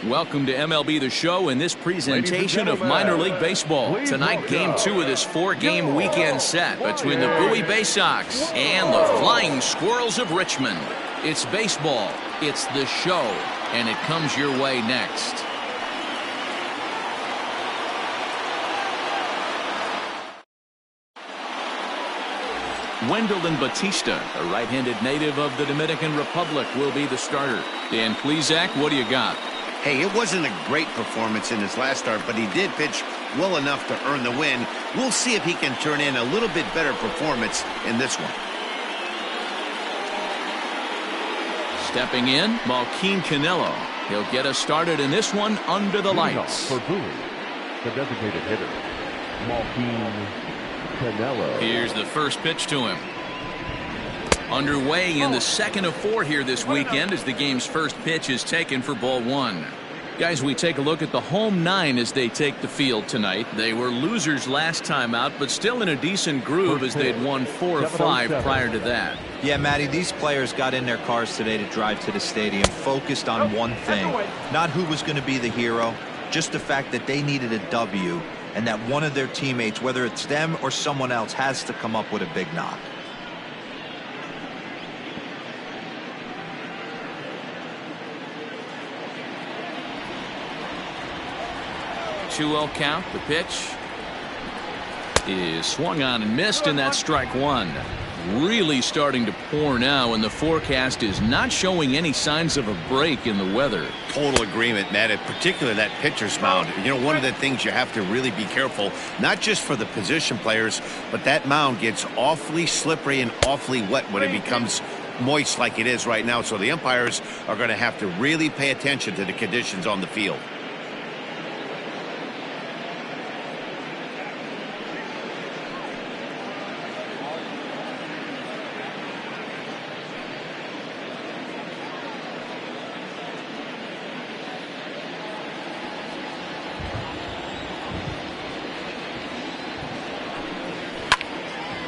Welcome to MLB The Show and this presentation of minor league baseball. Tonight, game 2 of this 4-game weekend set between the Bowie Baysox and the Flying Squirrels of Richmond. It's baseball, it's the show, and it comes your way next. Wendell Batista, a right-handed native of the Dominican Republic, will be the starter. Dan Plesac, what do you got? Hey, it wasn't a great performance in his last start, but he did pitch well enough to earn the win. We'll see if he can turn in a little bit better performance in this one. Stepping in, Malquin Canelo. He'll get us started in this one under the lights. For Bowie, the designated hitter, Malquin Canelo. Here's the first pitch to him. Underway in the second of 4 here this weekend as the game's first pitch is taken for ball 1. Guys, we take a look at the home 9 as they take the field tonight. They were losers last time out, but still in a decent groove as they'd won 4 of 5 prior to that. Yeah, Matty, these players got in their cars today to drive to the stadium, focused on one thing. Not who was going to be the hero, just the fact that they needed a W, and that one of their teammates, whether it's them or someone else, has to come up with a big knock. Two-0 count. The pitch is swung on and missed, and that's strike 1. Really starting to pour now, and the forecast is not showing any signs of a break in the weather. Total agreement, Matt, in particular that pitcher's mound. You know, one of the things you have to really be careful, not just for the position players, but that mound gets awfully slippery and awfully wet when it becomes moist like it is right now. So the umpires are going to have to really pay attention to the conditions on the field.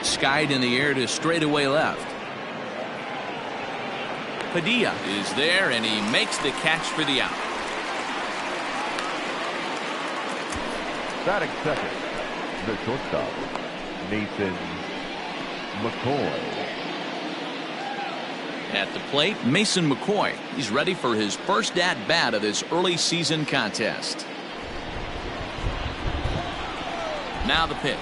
Skied in the air to straightaway left. Padilla is there, and he makes the catch for the out. Batting second, the shortstop, Mason McCoy. At the plate, Mason McCoy. He's ready for his first at-bat of this early season contest. Now the pitch.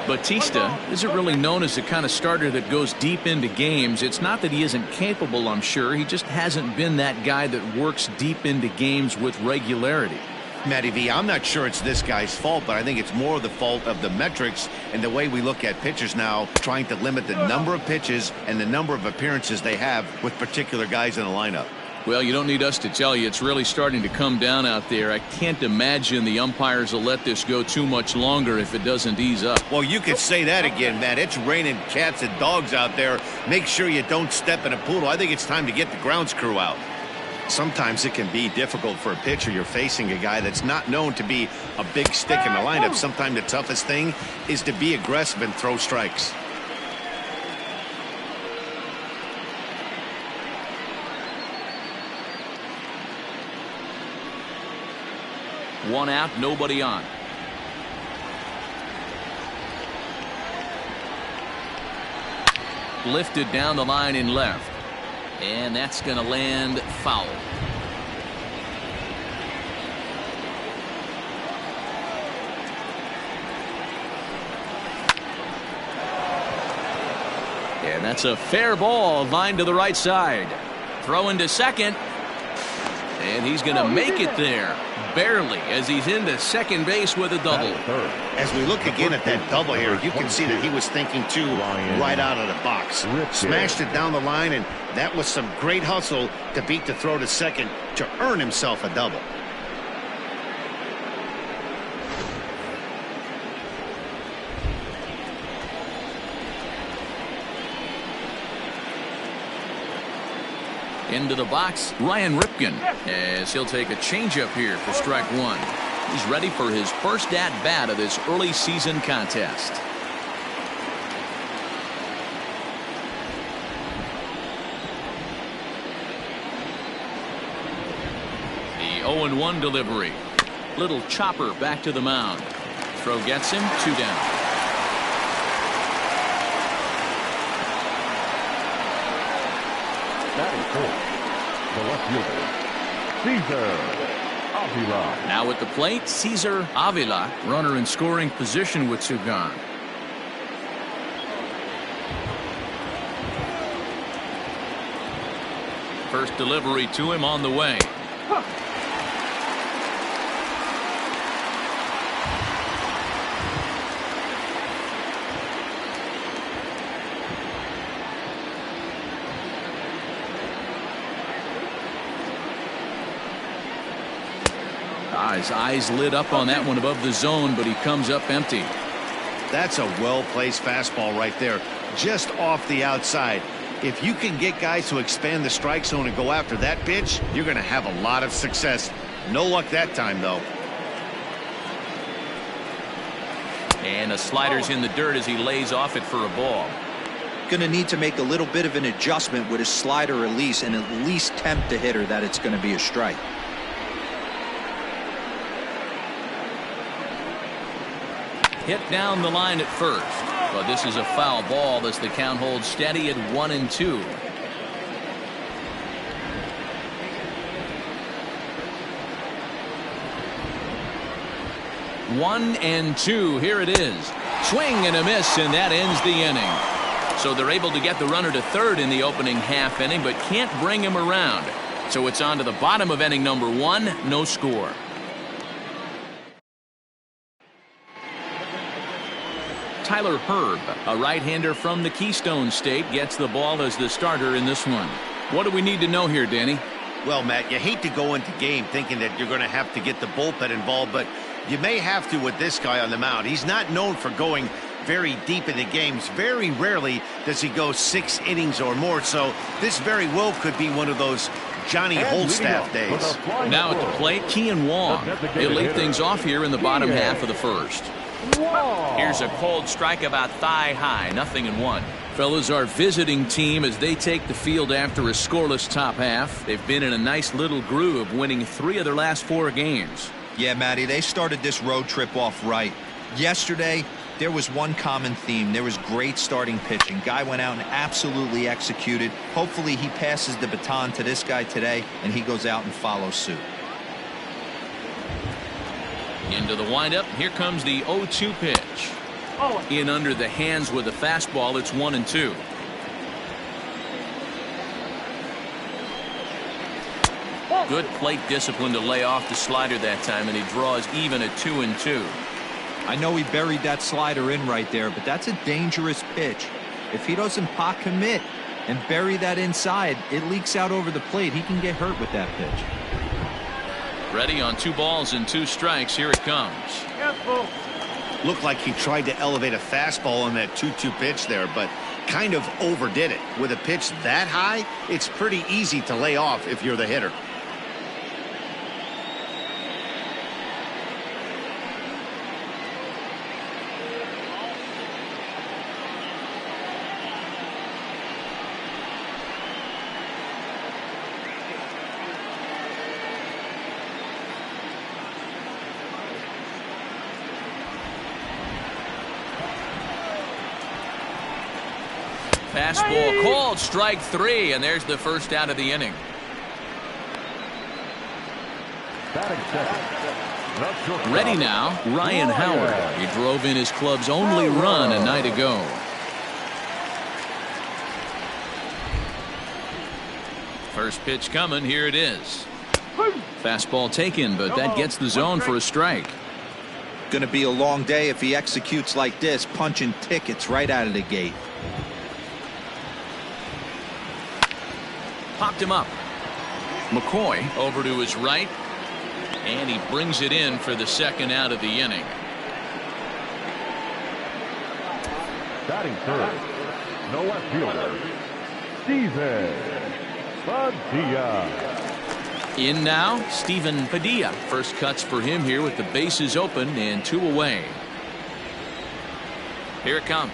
Batista isn't really known as the kind of starter that goes deep into games. It's not that he isn't capable, I'm sure. He just hasn't been that guy that works deep into games with regularity. Matty V, I'm not sure it's this guy's fault, but I think it's more the fault of the metrics and the way we look at pitchers now, trying to limit the number of pitches and the number of appearances they have with particular guys in the lineup. Well, you don't need us to tell you. It's really starting to come down out there. I can't imagine the umpires will let this go too much longer if it doesn't ease up. Well, you could say that again, Matt. It's raining cats and dogs out there. Make sure you don't step in a poodle. I think it's time to get the grounds crew out. Sometimes it can be difficult for a pitcher. You're facing a guy that's not known to be a big stick in the lineup. Sometimes the toughest thing is to be aggressive and throw strikes. One out, nobody on. Lifted down the line in left. And that's going to land foul. And that's a fair ball, line to the right side. Throwing to second. And he's going to make it there. Barely, as he's into second base with a double. As we look again at that double here, you can see that he was thinking too right out of the box. Smashed it down the line, and that was some great hustle to beat the throw to second to earn himself a double. Into the box, Ryan Ripken, as he'll take a changeup here for strike 1. He's ready for his first at-bat of this early season contest. 0-1 delivery. Little chopper back to the mound. Throw gets him 2 down. Batting fourth, the left fielder, Cesar Avila. Now at the plate, Cesar Avila, runner in scoring position with 2 gone. First delivery to him on the way. His eyes lit up on that one above the zone, but he comes up empty. That's a well-placed fastball right there, just off the outside. If you can get guys to expand the strike zone and go after that pitch, you're going to have a lot of success. No luck that time, though. And a slider's in the dirt as he lays off it for a ball. Going to need to make a little bit of an adjustment with his slider release and at least tempt the hitter that it's going to be a strike. Hit down the line at first, but this is a foul ball as the count holds steady at 1-2. One and two. Here it is. Swing and a miss, and that ends the inning. So they're able to get the runner to third in the opening half inning, but can't bring him around. So it's on to the bottom of inning number 1. No score. Tyler Herb, a right-hander from the Keystone State, gets the ball as the starter in this one. What do we need to know here, Danny? Well, Matt, you hate to go into game thinking that you're going to have to get the bullpen involved, but you may have to with this guy on the mound. He's not known for going very deep in the games. Very rarely does he go 6 innings or more, so this very well could be one of those Johnny Holstaff days. Now at the plate, Kean Wong. He'll lead things off here in the bottom half of the first. Here's a cold strike about thigh high, 0-1. Fellas, our visiting team as they take the field after a scoreless top half. They've been in a nice little groove, winning 3 of their last 4 games. Yeah, Matty, they started this road trip off right. Yesterday, there was one common theme. There was great starting pitching. Guy went out and absolutely executed. Hopefully he passes the baton to this guy today and he goes out and follows suit. Into the windup. Here comes the 0-2 pitch. In under the hands with a fastball. It's 1-2. Good plate discipline to lay off the slider that time, and he draws even at 2-2. I know he buried that slider in right there, but that's a dangerous pitch. If he doesn't pot commit and bury that inside, it leaks out over the plate. He can get hurt with that pitch. Ready on 2 balls and 2 strikes. Here it comes. Looked like he tried to elevate a fastball on that 2-2 pitch there, but kind of overdid it. With a pitch that high, it's pretty easy to lay off if you're the hitter. Fastball called, strike 3, and there's the first out of the inning. Ready now, Ryan Howard. He drove in his club's only run a night ago. First pitch coming, here it is. Fastball taken, but that gets the zone for a strike. Going to be a long day if he executes like this, punching tickets right out of the gate. Popped him up. McCoy over to his right, and he brings it in for the second out of the inning. Batting third, the left fielder, Steven Padilla. In now, Steven Padilla. First cuts for him here with the bases open and 2 away. Here it comes.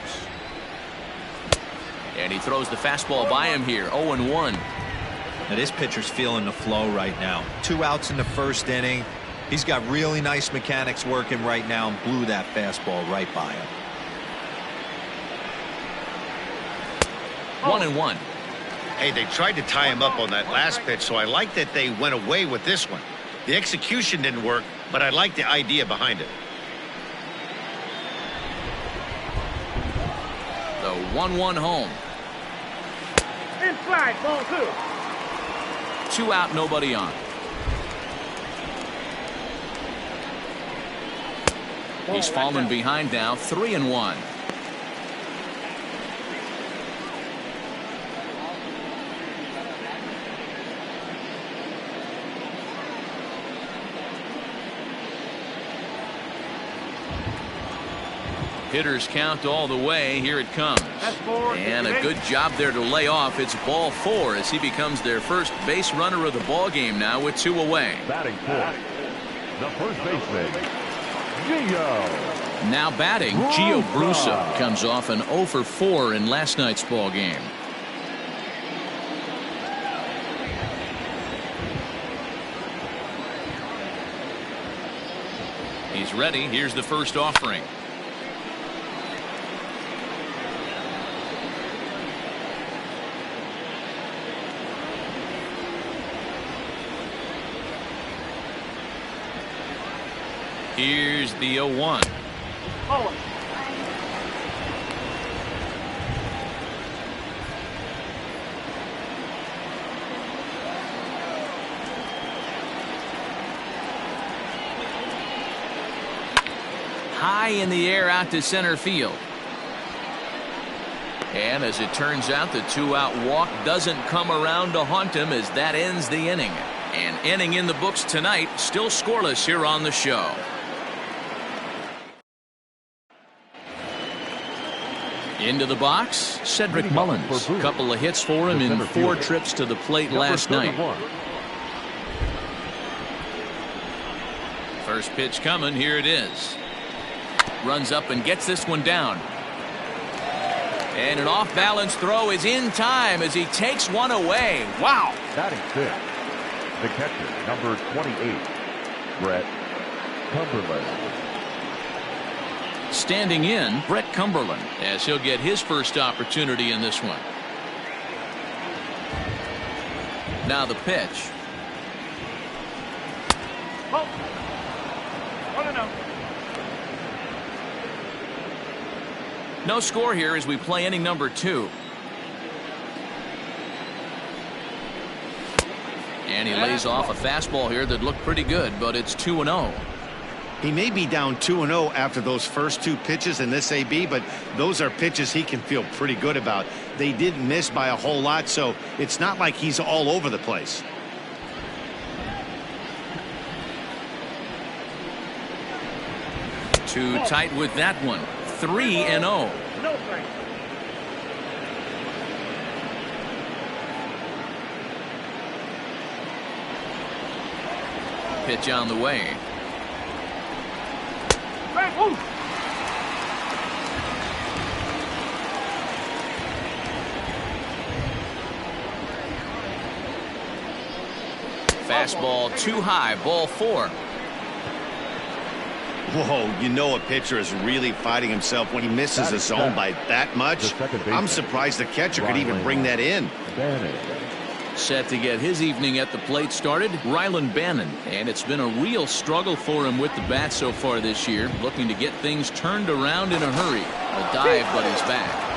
And he throws the fastball by him here, 0-1. Now this pitcher's feeling the flow right now. 2 outs in the first inning. He's got really nice mechanics working right now and blew that fastball right by him. 1-1. Hey, they tried to tie him up on that last pitch, so I like that they went away with this one. The execution didn't work, but I like the idea behind it. The 1-1 home. Inside, ball 2. 2 out, nobody on. He's fallen behind now, 3-1. Hitters count all the way. Here it comes. And a good job there to lay off. It's ball 4 as he becomes their first base runner of the ball game now with 2 away. Batting fourth, the first baseman, Gio. Now batting, Gio Brusa comes off an 0 for 4 in last night's ball game. He's ready. Here's the first offering. Here's the 0-1. High in the air out to center field. And as it turns out, the 2-out walk doesn't come around to haunt him as that ends the inning. An inning in the books tonight, still scoreless here on the show. Into the box, Cedric Mullins. Couple of hits for him in 4 trips to the plate last night. First pitch coming, here it is. Runs up and gets this one down. And an off-balance throw is in time as he takes one away. Wow. Batting fifth, the catcher, number 28, Brett Cumberland. Standing in, Brett Cumberland, as he'll get his first opportunity in this one. Now the pitch. Oh. 1-0. No score here as we play inning number 2. And he lays off a fastball here that looked pretty good, but it's 2-0. He may be down 2-0 after those first 2 pitches in this AB, but those are pitches he can feel pretty good about. They didn't miss by a whole lot, so it's not like he's all over the place. Too tight with that one. 3-0. No strike. Pitch on the way. Fastball too high, ball 4. Whoa, you know a pitcher is really fighting himself when he misses a zone by that much. I'm surprised the catcher could even bring that in. Set to get his evening at the plate started, Rylan Bannon. And it's been a real struggle for him with the bat so far this year, looking to get things turned around in a hurry. A dive, but he's back.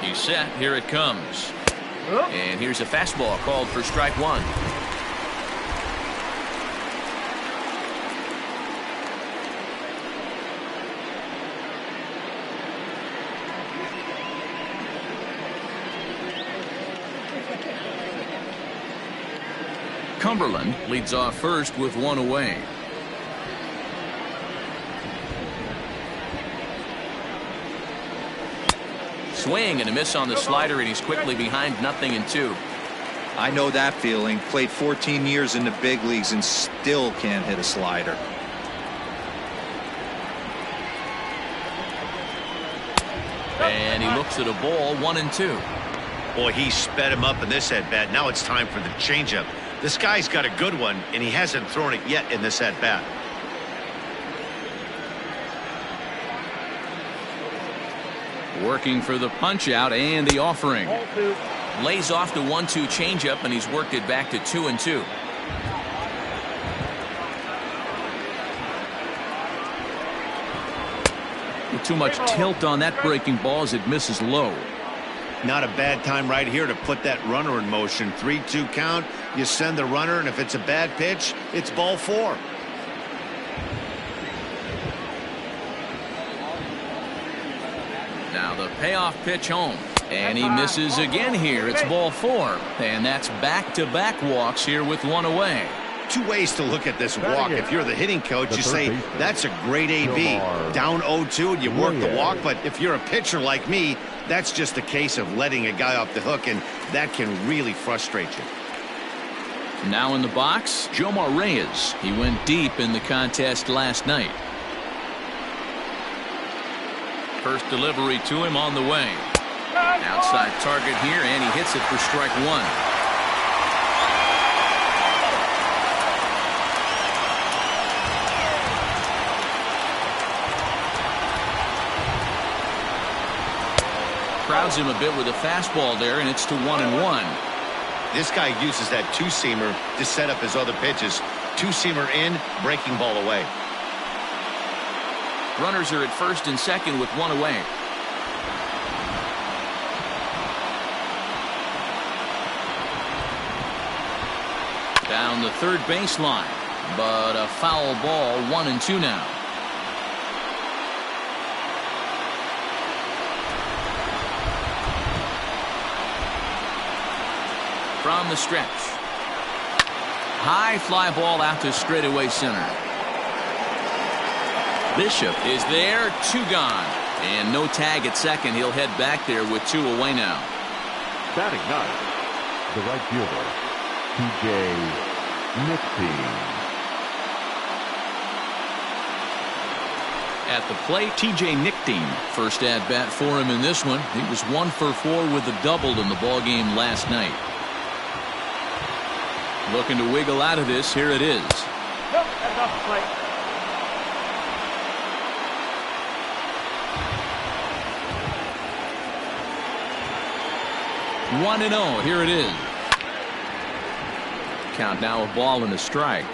He's set. Here it comes. And here's a fastball called for strike 1. Cumberland leads off first with 1 away. Swing and a miss on the slider, and he's quickly behind 0-2. I know that feeling. Played 14 years in the big leagues and still can't hit a slider. And he looks at a ball, 1-2. Boy, he sped him up in this at-bat. Now it's time for the changeup. This guy's got a good one, and he hasn't thrown it yet in this at-bat. Working for the punch-out and the offering. Lays off the 1-2 changeup, and he's worked it back to 2-2. With too much tilt on that breaking ball as it misses low. Not a bad time right here to put that runner in motion. 3-2 count. You send the runner, and if it's a bad pitch, it's ball 4. Now the payoff pitch home. And he misses again here. It's ball 4. And that's back-to-back walks here with one away. 2 ways to look at this walk. If you're the hitting coach, you say, that's a great AB. Down 0-2, and you work the walk. But if you're a pitcher like me, that's just a case of letting a guy off the hook, and that can really frustrate you. Now in the box, Jomar Reyes. He went deep in the contest last night. First delivery to him on the way. Outside target here, and he hits it for strike 1. Crowds him a bit with a fastball there, and it's to 1-1. This guy uses that two-seamer to set up his other pitches. Two-seamer in, breaking ball away. Runners are at first and second with one away. Down the third baseline, but a foul ball, 1-2 now. From the stretch. High fly ball out to straightaway center. Bishop is there, 2 gone. And no tag at second. He'll head back there with 2 away now. Batting 9, the right fielder, TJ Nickty. At the plate, TJ Nickty. First at bat for him in this one. He was 1 for 4 with a double in the ballgame last night. Looking to wiggle out of this. Here it is. Nope, that's off the plate. One and 0. Here it is. Count now a ball and a strike.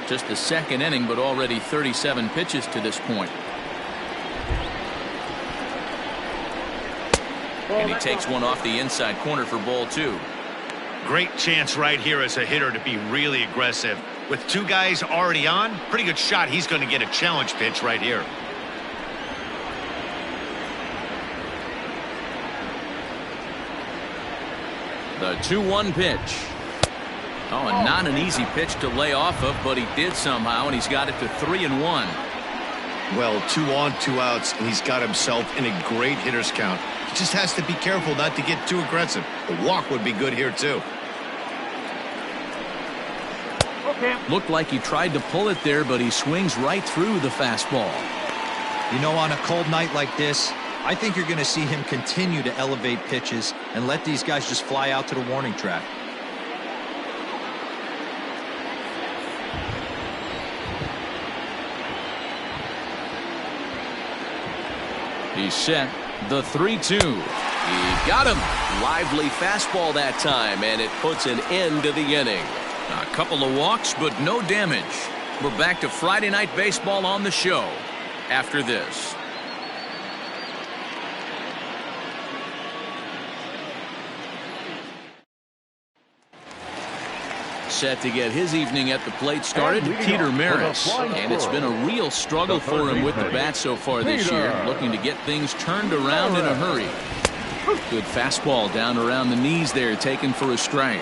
Just the second inning, but already 37 pitches to this point. And he takes one off the inside corner for ball 2. Great chance right here as a hitter to be really aggressive. With 2 guys already on, pretty good shot he's going to get a challenge pitch right here. The 2-1 pitch. Oh, and not an easy pitch to lay off of, but he did somehow, and he's got it to 3-1. Well, 2 on, 2 outs, and he's got himself in a great hitter's count. He just has to be careful not to get too aggressive. The walk would be good here, too. Okay. Looked like he tried to pull it there, but he swings right through the fastball. You know, on a cold night like this, I think you're going to see him continue to elevate pitches and let these guys just fly out to the warning track. He's set. The 3-2. He got him. Lively fastball that time, and it puts an end to the inning. A couple of walks, but no damage. We're back to Friday Night Baseball on the show after this. Set to get his evening at the plate started, Peter Maris. And it's been a real struggle for him with the bat so far this year, looking to get things turned around in a hurry. Good fastball down around the knees there, taken for a strike.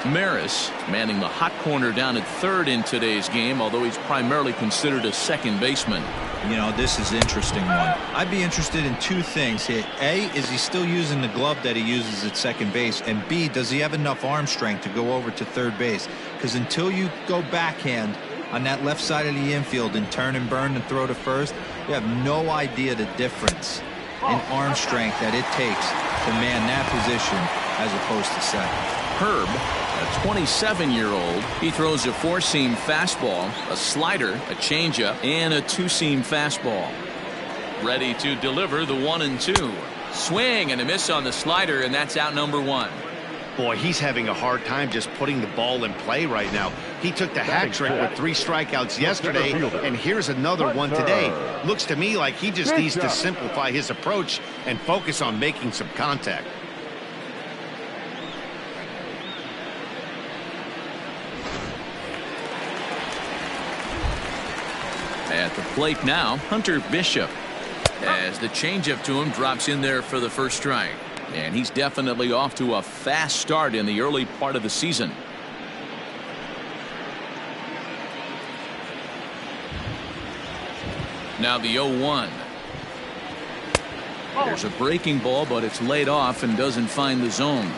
Maris manning the hot corner down at third in today's game, although he's primarily considered a second baseman. You know, this is an interesting one. I'd be interested in two things here. A, is he still using the glove that he uses at second base? And B, does he have enough arm strength to go over to third base? Because until you go backhand on that left side of the infield and turn and burn and throw to first, you have no idea the difference in arm strength that it takes to man that position as opposed to second. Herb, a 27-year-old, he throws a four-seam fastball, a slider, a changeup, and a two-seam fastball. Ready to deliver the 1-2. Swing and a miss on the slider, and that's out number one. Boy, he's having a hard time just putting the ball in play right now. He took the hat trick with 3 strikeouts yesterday, and here's another one today. Looks to me like he just needs to simplify his approach and focus on making some contact. At the plate now, Hunter Bishop, as the changeup to him drops in there for the first strike. And he's definitely off to a fast start in the early part of the season. Now the 0-1. There's a breaking ball, but it's laid off and doesn't find the zone.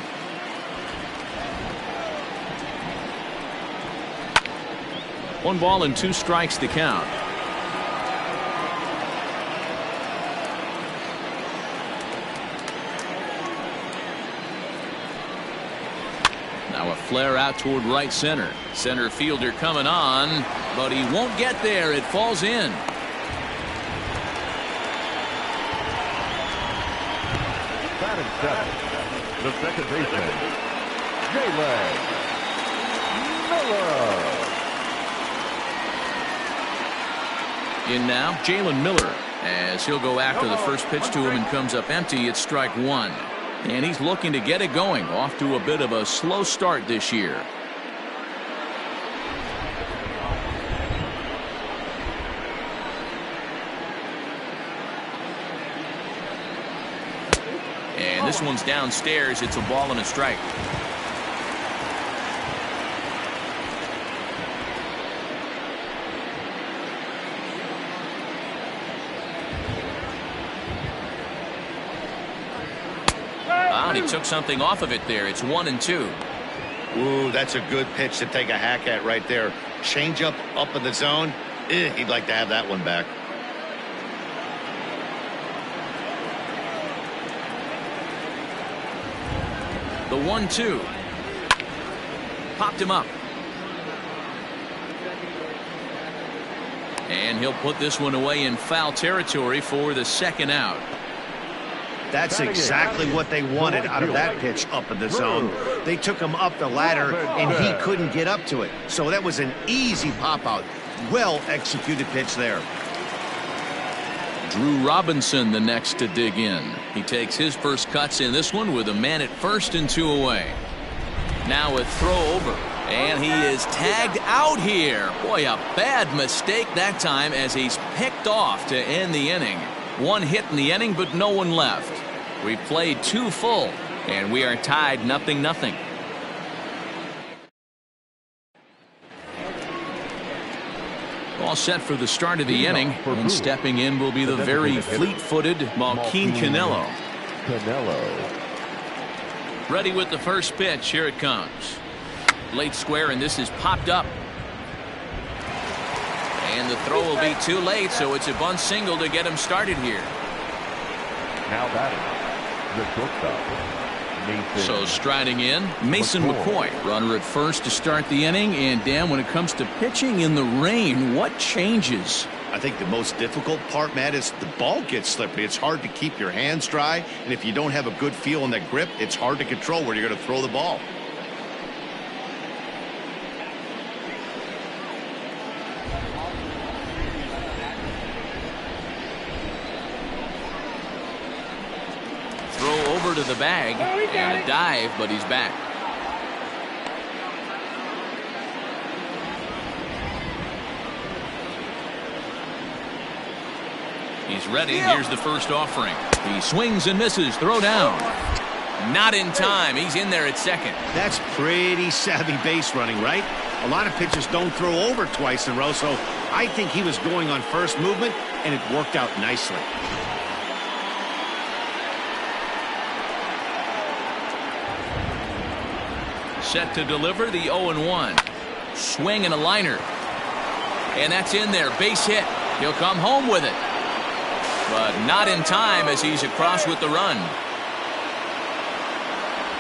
One ball and 2 strikes to count. Now a flare out toward right center. Center fielder coming on, but he won't get there. It falls in. Batting seventh, the second baseman, Jalen Miller. In now, Jalen Miller, as he'll go after the first pitch to him and comes up empty. It's strike one. And he's looking to get it going, off to a bit of a slow start this year. And this one's downstairs. It's a ball and a strike. He took something off of it there. It's 1-2. Ooh, that's a good pitch to take a hack at right there. Changeup up in the zone. He'd like to have that one back. The 1-2. Popped him up. And he'll put this one away in foul territory for the second out. That's exactly what they wanted out of that pitch up in the zone. They took him up the ladder, and he couldn't get up to it. So that was an easy pop-out. Well-executed pitch there. Drew Robinson the next to dig in. He takes his first cuts in this one with a man at first and 2 away. Now a throw over, and he is tagged out here. Boy, a bad mistake that time as he's picked off to end the inning. 1 hit in the inning, but no one left. We played 2 full, and we are tied 0-0. All set for the start of the inning, and stepping in will be the very fleet-footed Malquin Canelo. Ready with the first pitch. Here it comes. Late square, and this is popped up. And the throw will be too late, so it's a bunt single to get him started here. Now batting, the shortstop, So striding in, Mason McCoy, runner at first to start the inning. And Dan, when it comes to pitching in the rain, what changes? I think the most difficult part, Matt, is the ball gets slippery. It's hard to keep your hands dry, and if you don't have a good feel in that grip, it's hard to control where you're going to throw the ball. To the bag and a dive, but he's back. He's ready. Here's the first offering. He swings and misses. Throw down. Not in time. He's in there at second. That's pretty savvy base running, right? A lot of pitchers don't throw over twice in a row, so I think he was going on first movement, and it worked out nicely. Set to deliver the 0-1. Swing and a liner. And that's in there. Base hit. He'll come home with it. But not in time as he's across with the run.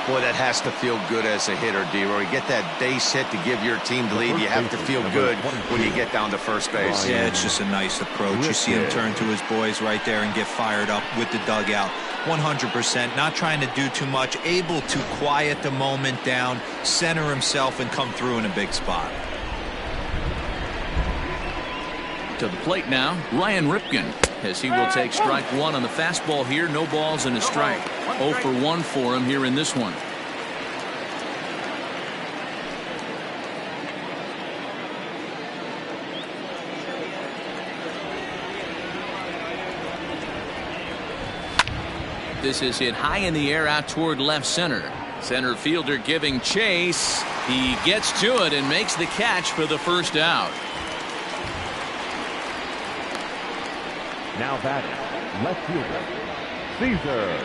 Boy, that has to feel good as a hitter, D-Roy. Get that base hit to give your team the lead. You have to feel good when you get down to first base. Yeah, it's just a nice approach. You see him turn to his boys right there and get fired up with the dugout. 100%, not trying to do too much, able to quiet the moment down, center himself, and come through in a big spot. To the plate now, Ryan Ripken, as he will take strike one on the fastball here. No balls and a strike. 0 for 1 for him here in this one. This is hit high in the air out toward left center. Center fielder giving chase. He gets to it and makes the catch for the first out. Now batting, left fielder, Cesar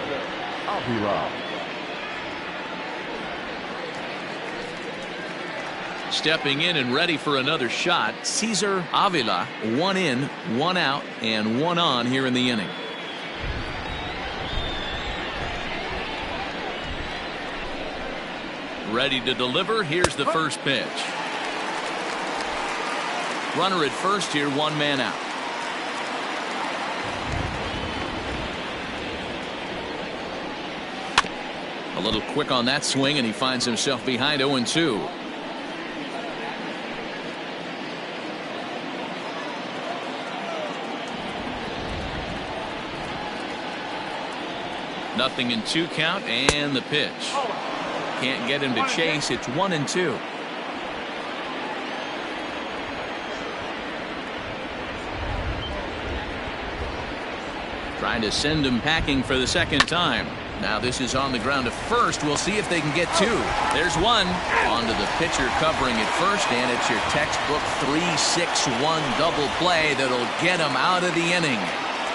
Avila. Stepping in and ready for another shot, Cesar Avila. 1 in, 1 out, and 1 on here in the inning. Ready to deliver. Here's the first pitch. Runner at first here, 1 man out. A little quick on that swing, and he finds himself behind 0-2. Nothing in 2 count, and the pitch. Can't get him to chase. It's 1-2. Trying to send him packing for the second time. Now this is on the ground to first. We'll see if they can get 2. There's 1. On to the pitcher covering at first, and it's your textbook 3-6-1 double play that'll get him out of the inning.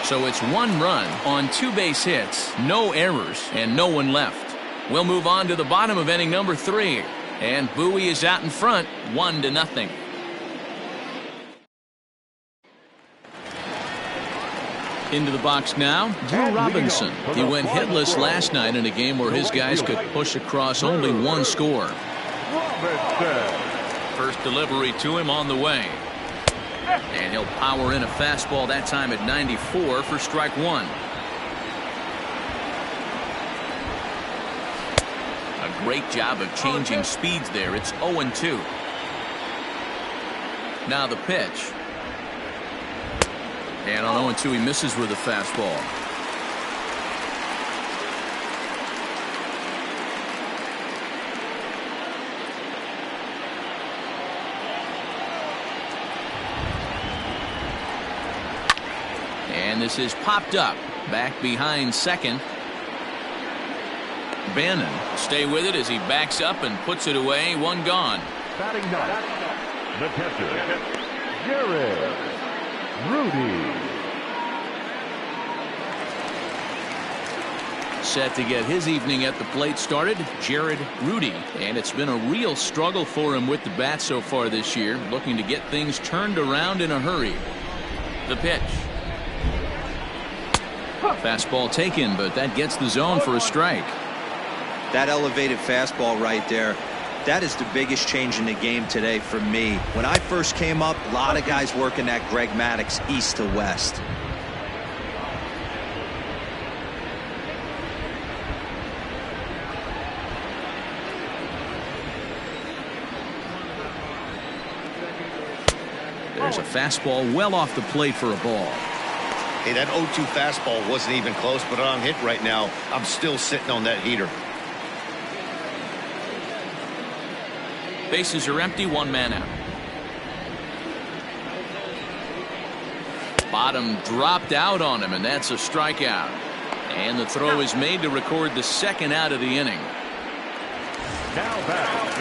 So it's 1 run on 2 base hits, no errors, and no one left. We'll move on to the bottom of inning number 3. And Bowie is out in front, 1-0. Into the box now, Drew Robinson. He went hitless last night in a game where his guys could push across only 1 score. First delivery to him on the way. And he'll power in a fastball that time at 94 for strike 1. A great job of changing speeds there. It's 0-2. Now the pitch. And on 0-2 he misses with a fastball. And this is popped up. Back behind second. Bannon stay with it as he backs up and puts it away. 1 gone. Batting ninth, the catcher, Jared Rudy. Set to get his evening at the plate started, Jared Rudy. And it's been a real struggle for him with the bat so far this year, looking to get things turned around in a hurry. The pitch. Fastball taken, but that gets the zone for a strike. That elevated fastball right there, that is the biggest change in the game today for me. When I first came up, a lot of guys working that Greg Maddux east to west. There's a fastball well off the plate for a ball. Hey, that 0-2 fastball wasn't even close, but on hit right now, I'm still sitting on that heater. Bases are empty, 1 man out. Bottom dropped out on him, and that's a strikeout. And the throw is made to record the second out of the inning.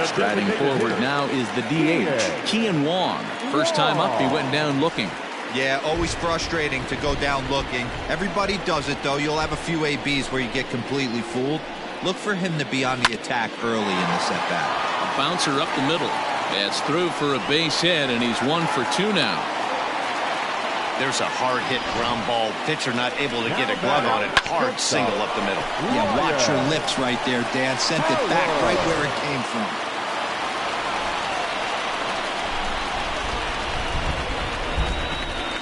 Striding forward now is the DH, Kian Wong. First time up, he went down looking. Yeah, always frustrating to go down looking. Everybody does it, though. You'll have a few ABs where you get completely fooled. Look for him to be on the attack early in this at-bat. A bouncer up the middle. That's through for a base hit, and he's 1 for 2 now. There's a hard-hit ground ball. Pitcher not able to get a glove on it. Hard single up the middle. Yeah, watch your lips right there, Dan. Sent it back right where it came from.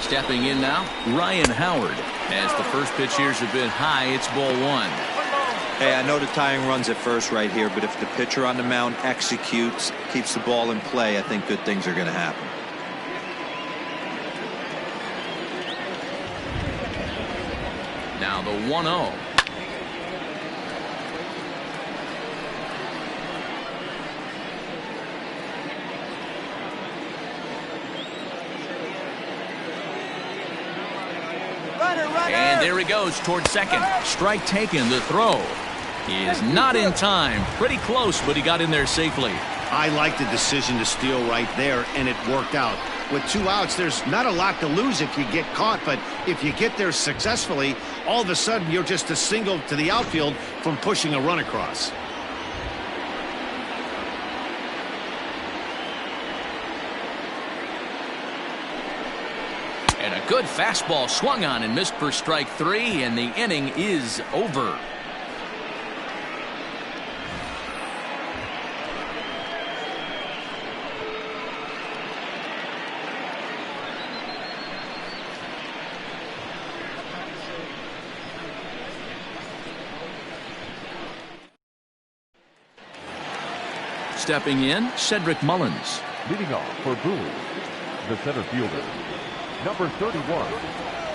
Stepping in now, Ryan Howard. As the first pitch here's a bit high, it's ball 1. Hey, I know the tying run's at first right here, but if the pitcher on the mound executes, keeps the ball in play, I think good things are going to happen. Now the 1-0. And there he goes toward second. Strike taken. The throw is not in time. Pretty close, but he got in there safely. I like the decision to steal right there, and it worked out. With 2 outs, there's not a lot to lose if you get caught, but if you get there successfully, all of a sudden you're just a single to the outfield from pushing a run across. And a good fastball swung on and missed for strike 3, and the inning is over. Stepping in, Cedric Mullins. Leading off for Bowie, the center fielder, number 31.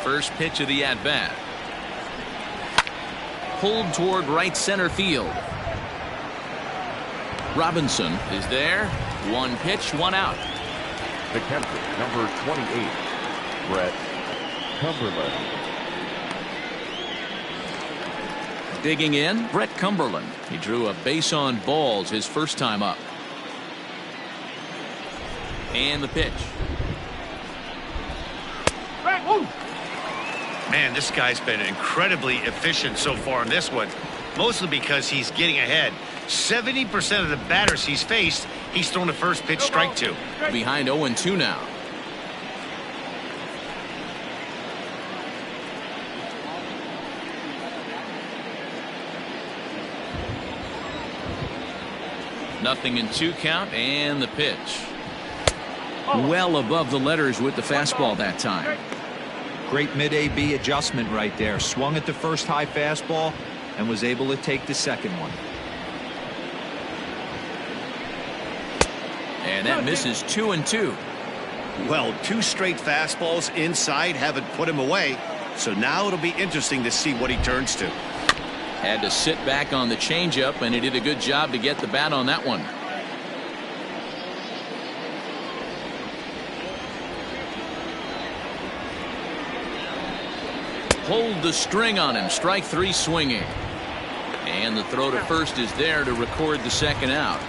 First pitch of the at-bat. Pulled toward right center field. Robinson is there. 1 pitch, 1 out. The catcher, number 28, Brett Cumberland. Digging in, Brett Cumberland. He drew a base on balls his first time up. And the pitch. Man, this guy's been incredibly efficient so far in this one, mostly because he's getting ahead. 70% of the batters he's faced, he's thrown the first pitch strike to. Behind 0-2 now. Nothing in 2 count, and the pitch. Well above the letters with the fastball that time. Great mid-AB adjustment right there. Swung at the first high fastball and was able to take the second one. And that misses 2-2. Well, 2 straight fastballs inside haven't put him away, so now it'll be interesting to see what he turns to. Had to sit back on the changeup, and he did a good job to get the bat on that one. Hold the string on him. Strike 3 swinging. And the throw to first is there to record the second out.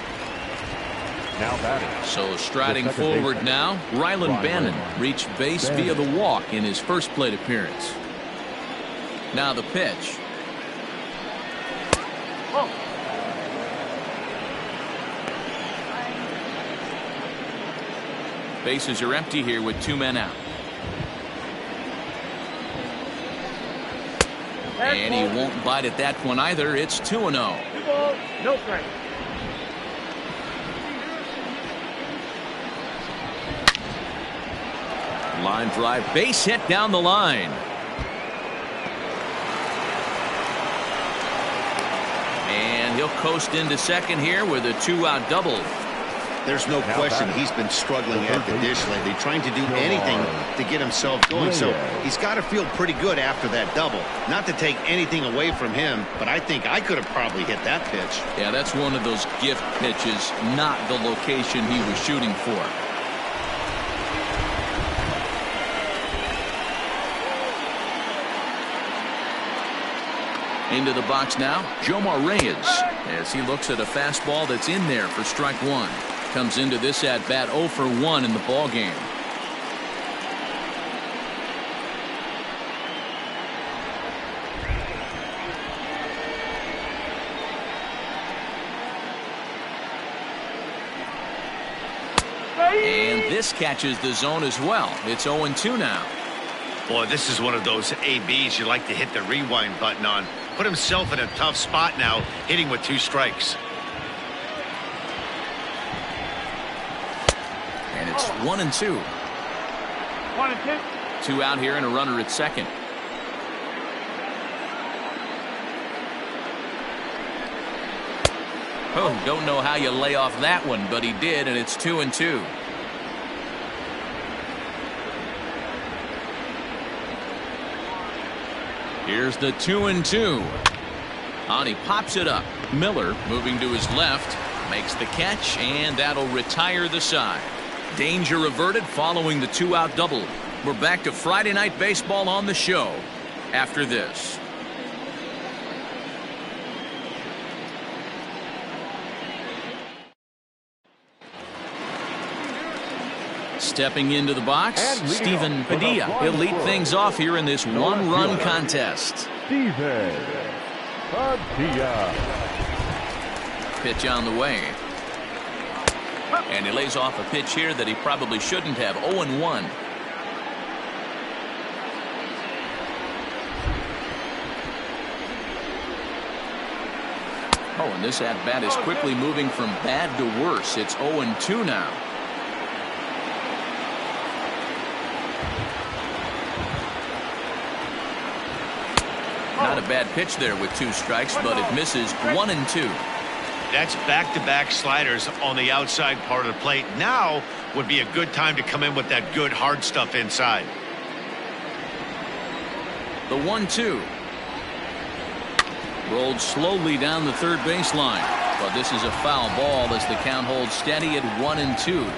Now batting. So striding forward now, Rylan Bannon reached base via the walk in his first plate appearance. Now the pitch. Bases are empty here with 2 men out. And he won't bite at that one either. It's 2-0. 2 balls, no strike. Line drive, base hit down the line. And he'll coast into second here with a 2-out double. There's no question he's been struggling at the dish lately, trying to do anything to get himself going. So he's got to feel pretty good after that double. Not to take anything away from him, but I think I could have probably hit that pitch. Yeah, that's one of those gift pitches, not the location he was shooting for. Into the box now, Jomar Reyes, as he looks at a fastball that's in there for strike 1. Comes into this at bat 0 for 1 in the ball game. And this catches the zone as well. It's 0-2 now. Boy, this is one of those ABs you like to hit the rewind button on. Put himself in a tough spot now, hitting with 2 strikes. And it's 1-2. 1-2. 2 out here and a runner at second. Oh, don't know how you lay off that one, but he did, and it's 2-2. Here's the 2-2. On, he pops it up. Miller moving to his left, makes the catch, and that'll retire the side. Danger averted following the 2-out double. We're back to Friday Night Baseball on the show after this. Stepping into the box, Steven Padilla. He'll lead things off here in this one-run contest. Steven Padilla. Pitch on the way. And he lays off a pitch here that he probably shouldn't have. 0-1. Oh, and this at-bat is quickly moving from bad to worse. It's 0-2 now. Not a bad pitch there with 2 strikes, but it misses. 1-2. That's back-to-back sliders on the outside part of the plate. Now would be a good time to come in with that good hard stuff inside. The 1-2. Rolled slowly down the third baseline. But this is a foul ball as the count holds steady at 1-2.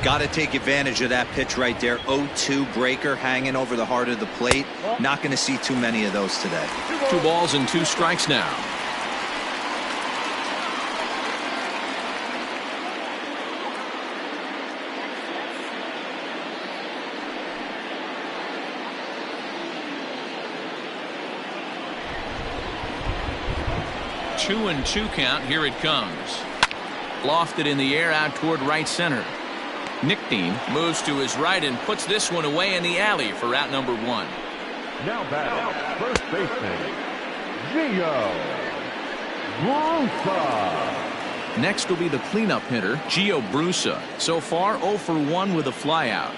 Got to take advantage of that pitch right there. 0-2 breaker hanging over the heart of the plate. Not going to see too many of those today. 2 balls and 2 strikes now. Two and 2 count. Here it comes. Lofted in the air out toward right center. Nickdean moves to his right and puts this one away in the alley for out number 1. Now batting, first baseman, Gio Brusa. Next will be the cleanup hitter, Gio Brusa. So far, 0 for 1 with a flyout.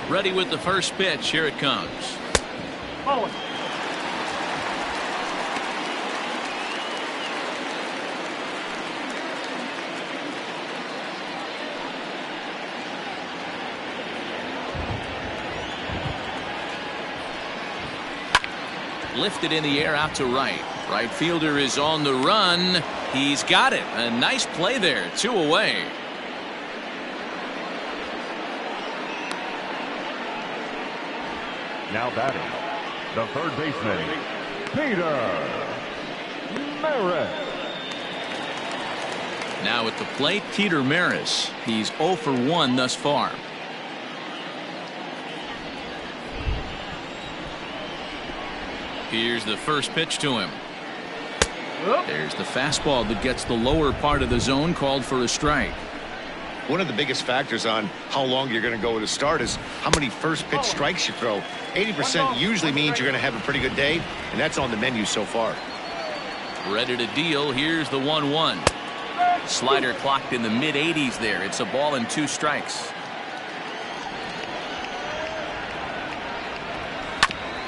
Ready with the first pitch. Here it comes. Oh. Lifted in the air out to right. Right fielder is on the run. He's got it. A nice play there. 2 away. Now batting, the third baseman, Peter Maris. Now at the plate, Peter Maris. He's 0 for 1 thus far. Here's the first pitch to him. There's the fastball that gets the lower part of the zone, called for a strike. One of the biggest factors on how long you're going to go with a start is how many first pitch strikes you throw. 80% usually means you're going to have a pretty good day, and that's on the menu so far. Ready to deal. Here's the 1-1. Slider clocked in the mid-80s there. It's a ball and 2 strikes.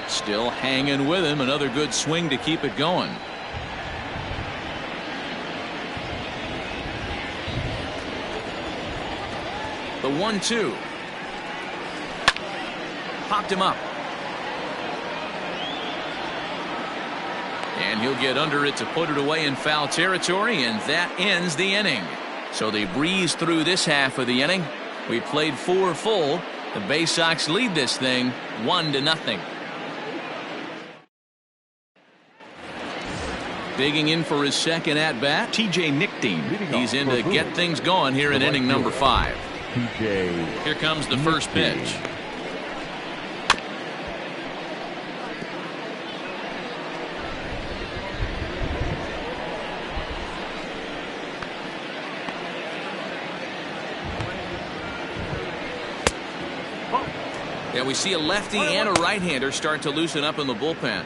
Still hanging with him. Another good swing to keep it going. The 1-2. Popped him up. And he'll get under it to put it away in foul territory, and that ends the inning. So they breeze through this half of the inning. We played 4 full. The Baysox lead this thing 1-0. Digging in for his second at-bat, TJ Nickdean. He's in to get things going here in inning number 5. Here comes the first pitch. And we see a lefty and a right-hander start to loosen up in the bullpen.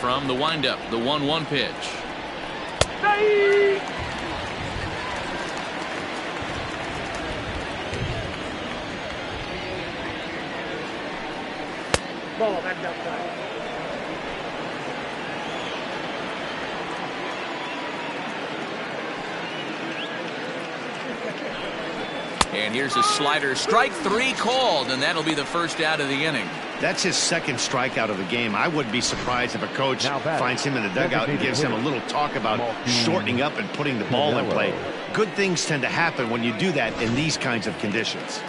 From the windup, the 1-1 pitch. Hey! Ball back outside. And here's a slider. Strike 3 called, and that'll be the first out of the inning. That's his second strikeout of the game. I wouldn't be surprised if a coach finds him in the dugout and gives him a little talk about shortening up and putting the ball in play. Good things tend to happen when you do that in these kinds of conditions.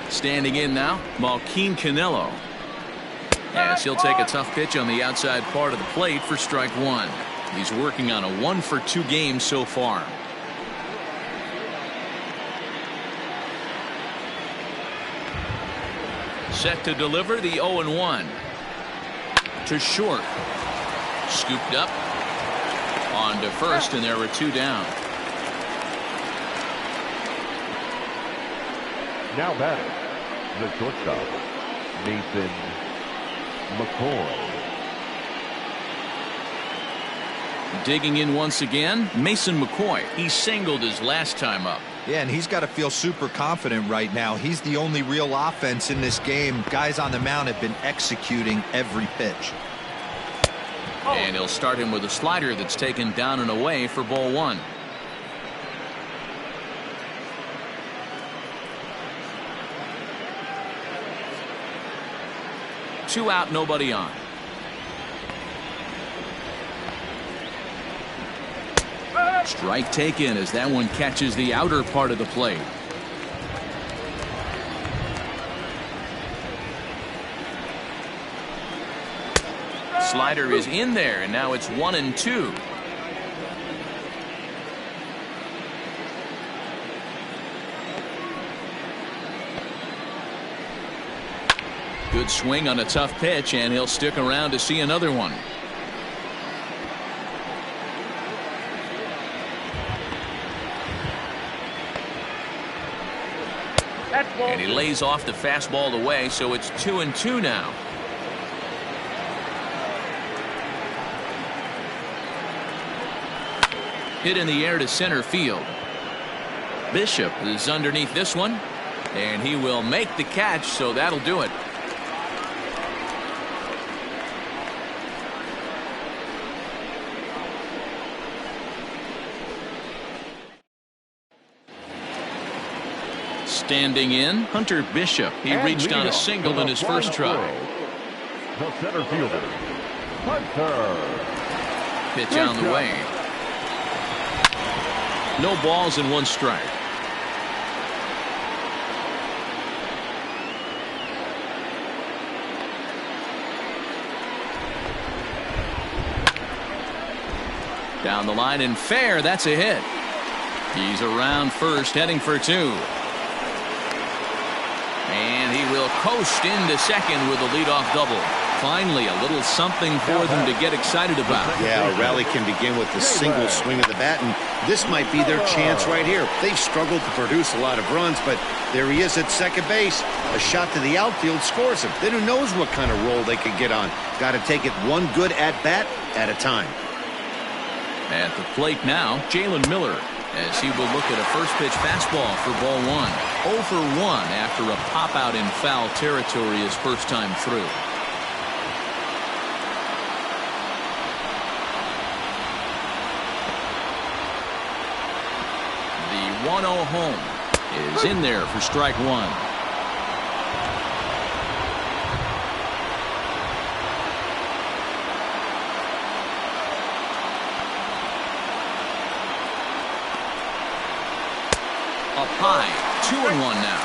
Standing in now, Malquin Canelo. As he'll take a tough pitch on the outside part of the plate for strike 1. He's working on a 1-for-2 game so far. Set to deliver the 0-1. To short. Scooped up. On to first, and there were 2 down. Now batting, the shortstop, Mason McCoy. Digging in once again, Mason McCoy. He singled his last time up. Yeah, and he's got to feel super confident right now. He's the only real offense in this game. Guys on the mound have been executing every pitch. And he'll start him with a slider that's taken down and away for ball 1. Two out, nobody on. Strike taken as that one catches the outer part of the plate. Slider is in there, and now it's 1-2. Good swing on a tough pitch, and he'll stick around to see another one. And he lays off the fastball away, so it's 2-2 now. Hit in the air to center field. Bishop is underneath this one, and he will make the catch, so that'll do it. Standing in, Hunter Bishop. He reached on a single in his first try. The center fielder, Hunter. Pitch on the way. No balls and 1 strike. Down the line and fair. That's a hit. He's around first, heading for 2. And he will coast into second with a leadoff double. Finally, a little something for them to get excited about. Yeah, a rally can begin with a single swing of the bat, and this might be their chance right here. They've struggled to produce a lot of runs, but there he is at second base. A shot to the outfield scores him. Then who knows what kind of roll they could get on. Got to take it one good at-bat at a time. At the plate now, Jalen Miller, as he will look at a first pitch fastball for ball 1. 0 for 1 after a pop out in foul territory his first time through. The 1-0 home is in there for strike 1. Up high, 2-1 now.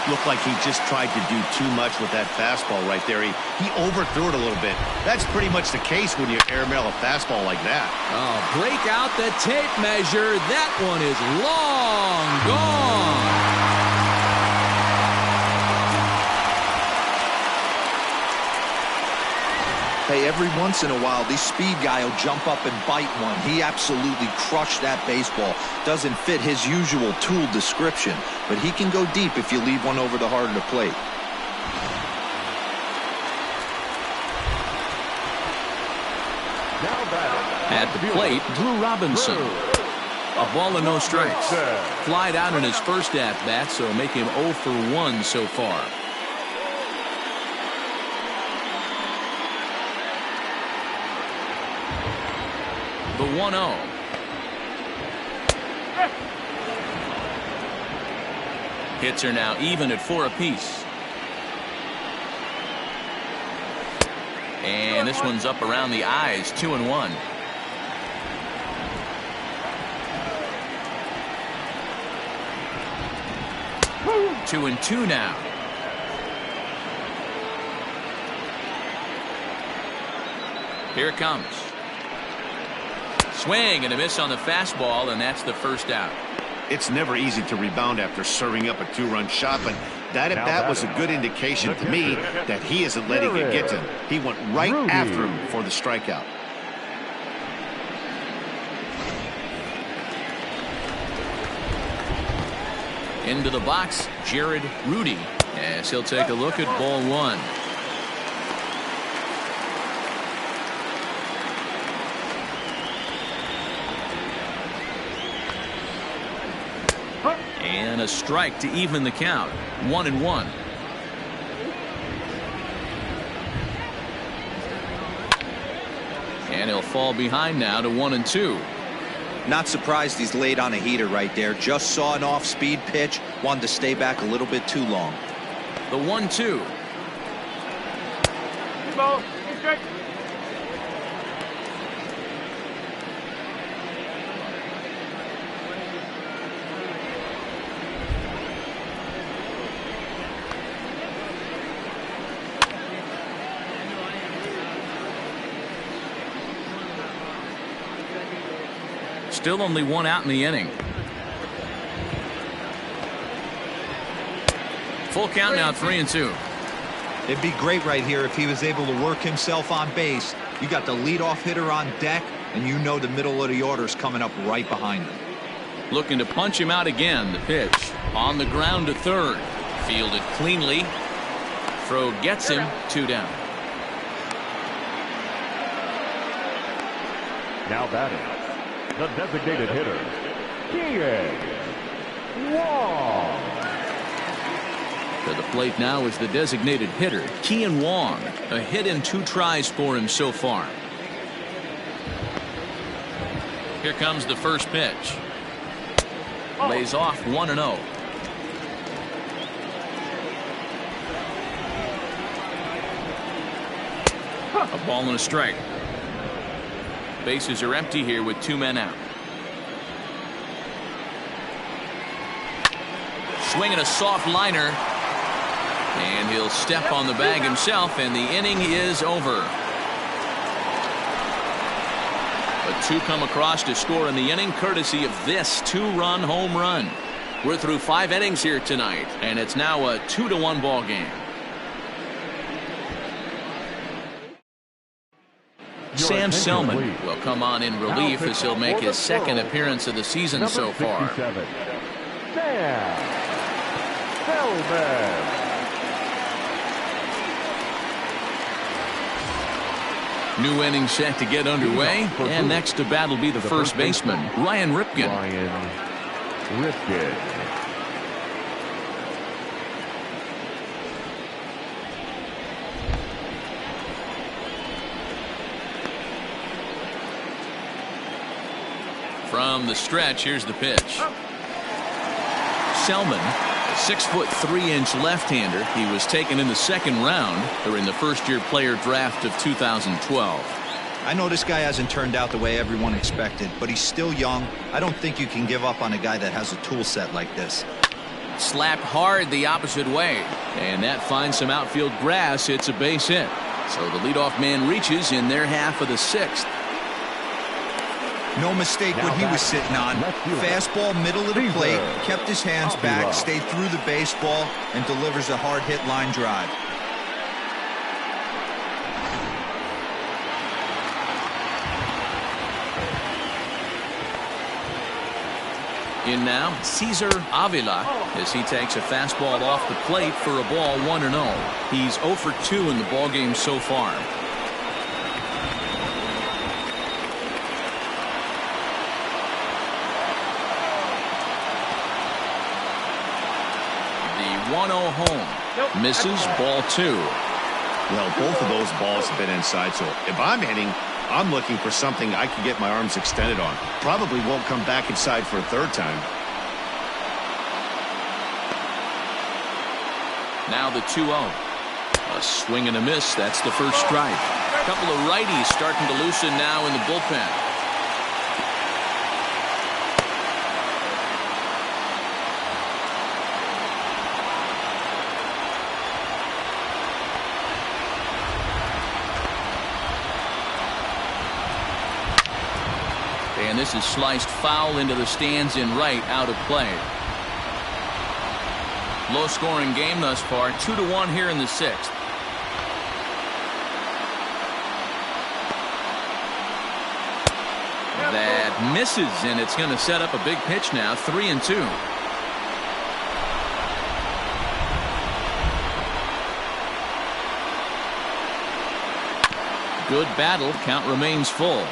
Looked like he just tried to do too much with that fastball right there. He overthrew it a little bit. That's pretty much the case when you airmail a fastball like that. Oh, break out the tape measure. That one is long gone. Hey, every once in a while, this speed guy will jump up and bite one. He absolutely crushed that baseball. Doesn't fit his usual tool description, but he can go deep if you leave one over the heart of the plate. At the plate, Drew Robinson. A ball and no strikes. Flied out in his first at-bat, so make him 0 for 1 so far. The 1-0. Hits are now even at 4 apiece. And this one's up around the eyes, 2-1. Two and two now. Here it comes. Swing and a miss on the fastball, and that's the first out. It's never easy to rebound after serving up a 2-run shot, but that at-bat was a good indication to me that he isn't letting it get to him. He went right after him for the strikeout. Into the box, Jared Rudy, as he'll take a look at ball one. And a strike to even the count. 1-1. And he'll fall behind now to 1-2. Not surprised he's laid on a heater right there. Just saw an off-speed pitch. Wanted to stay back a little bit too long. The 1-2. Still only one out in the inning. Full count now, 3-2. It'd be great right here if he was able to work himself on base. You got the leadoff hitter on deck, and you know the middle of the order's coming up right behind him. Looking to punch him out again. The pitch on the ground to third. Fielded cleanly. Throw gets him. 2 down. Now batting, the designated hitter, Kian Wong. To the plate now is the designated hitter, Kian Wong. A hit and 2 tries for him so far. Here comes the first pitch. Lays off 1-0. A ball and a strike. Bases are empty here with 2 men out. Swinging a soft liner. And he'll step on the bag himself, and the inning is over. But 2 come across to score in the inning, courtesy of this 2-run home run. We're through 5 innings here tonight, and it's now a 2-1 ball game. Sam Selman will come on in relief as he'll make his second appearance of the season so far. Sam Selman. New inning set to get underway, and next to bat will be the first baseman, Ryan Ripken. From the stretch, here's the pitch. Selman, a 6'3" left-hander. He was taken in the second round during the first-year player draft of 2012. I know this guy hasn't turned out the way everyone expected, but he's still young. I don't think you can give up on a guy that has a tool set like this. Slapped hard the opposite way, and that finds some outfield grass. It's a base hit. So the leadoff man reaches in their half of the 6th. No mistake what he was sitting on. Fastball middle of the plate, kept his hands back, stayed through the baseball, and delivers a hard hit line drive. In now, Cesar Avila as he takes a fastball off the plate for a ball 1-0. He's 0 for 2 in the ballgame so far. The 1-0 home. Misses, ball 2. Well, both of those balls have been inside, so if I'm hitting, I'm looking for something I can get my arms extended on. Probably won't come back inside for a third time. Now the 2-0. A swing and a miss. That's the first strike. A couple of righties starting to loosen now in the bullpen. And this is sliced foul into the stands in right, out of play. Low scoring game thus far, 2-1 here in the 6th. That misses, and it's going to set up a big pitch now, 3-2. Good battle, count remains full.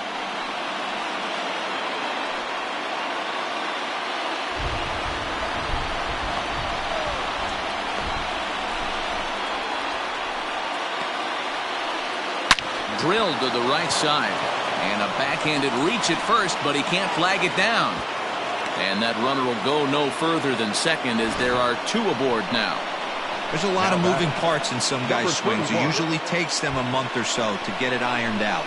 Drilled to the right side, and a backhanded reach at first, but he can't flag it down. And that runner will go no further than second as there are 2 aboard now. There's a lot of moving parts in some guys' swings. It usually takes them a month or so to get it ironed out.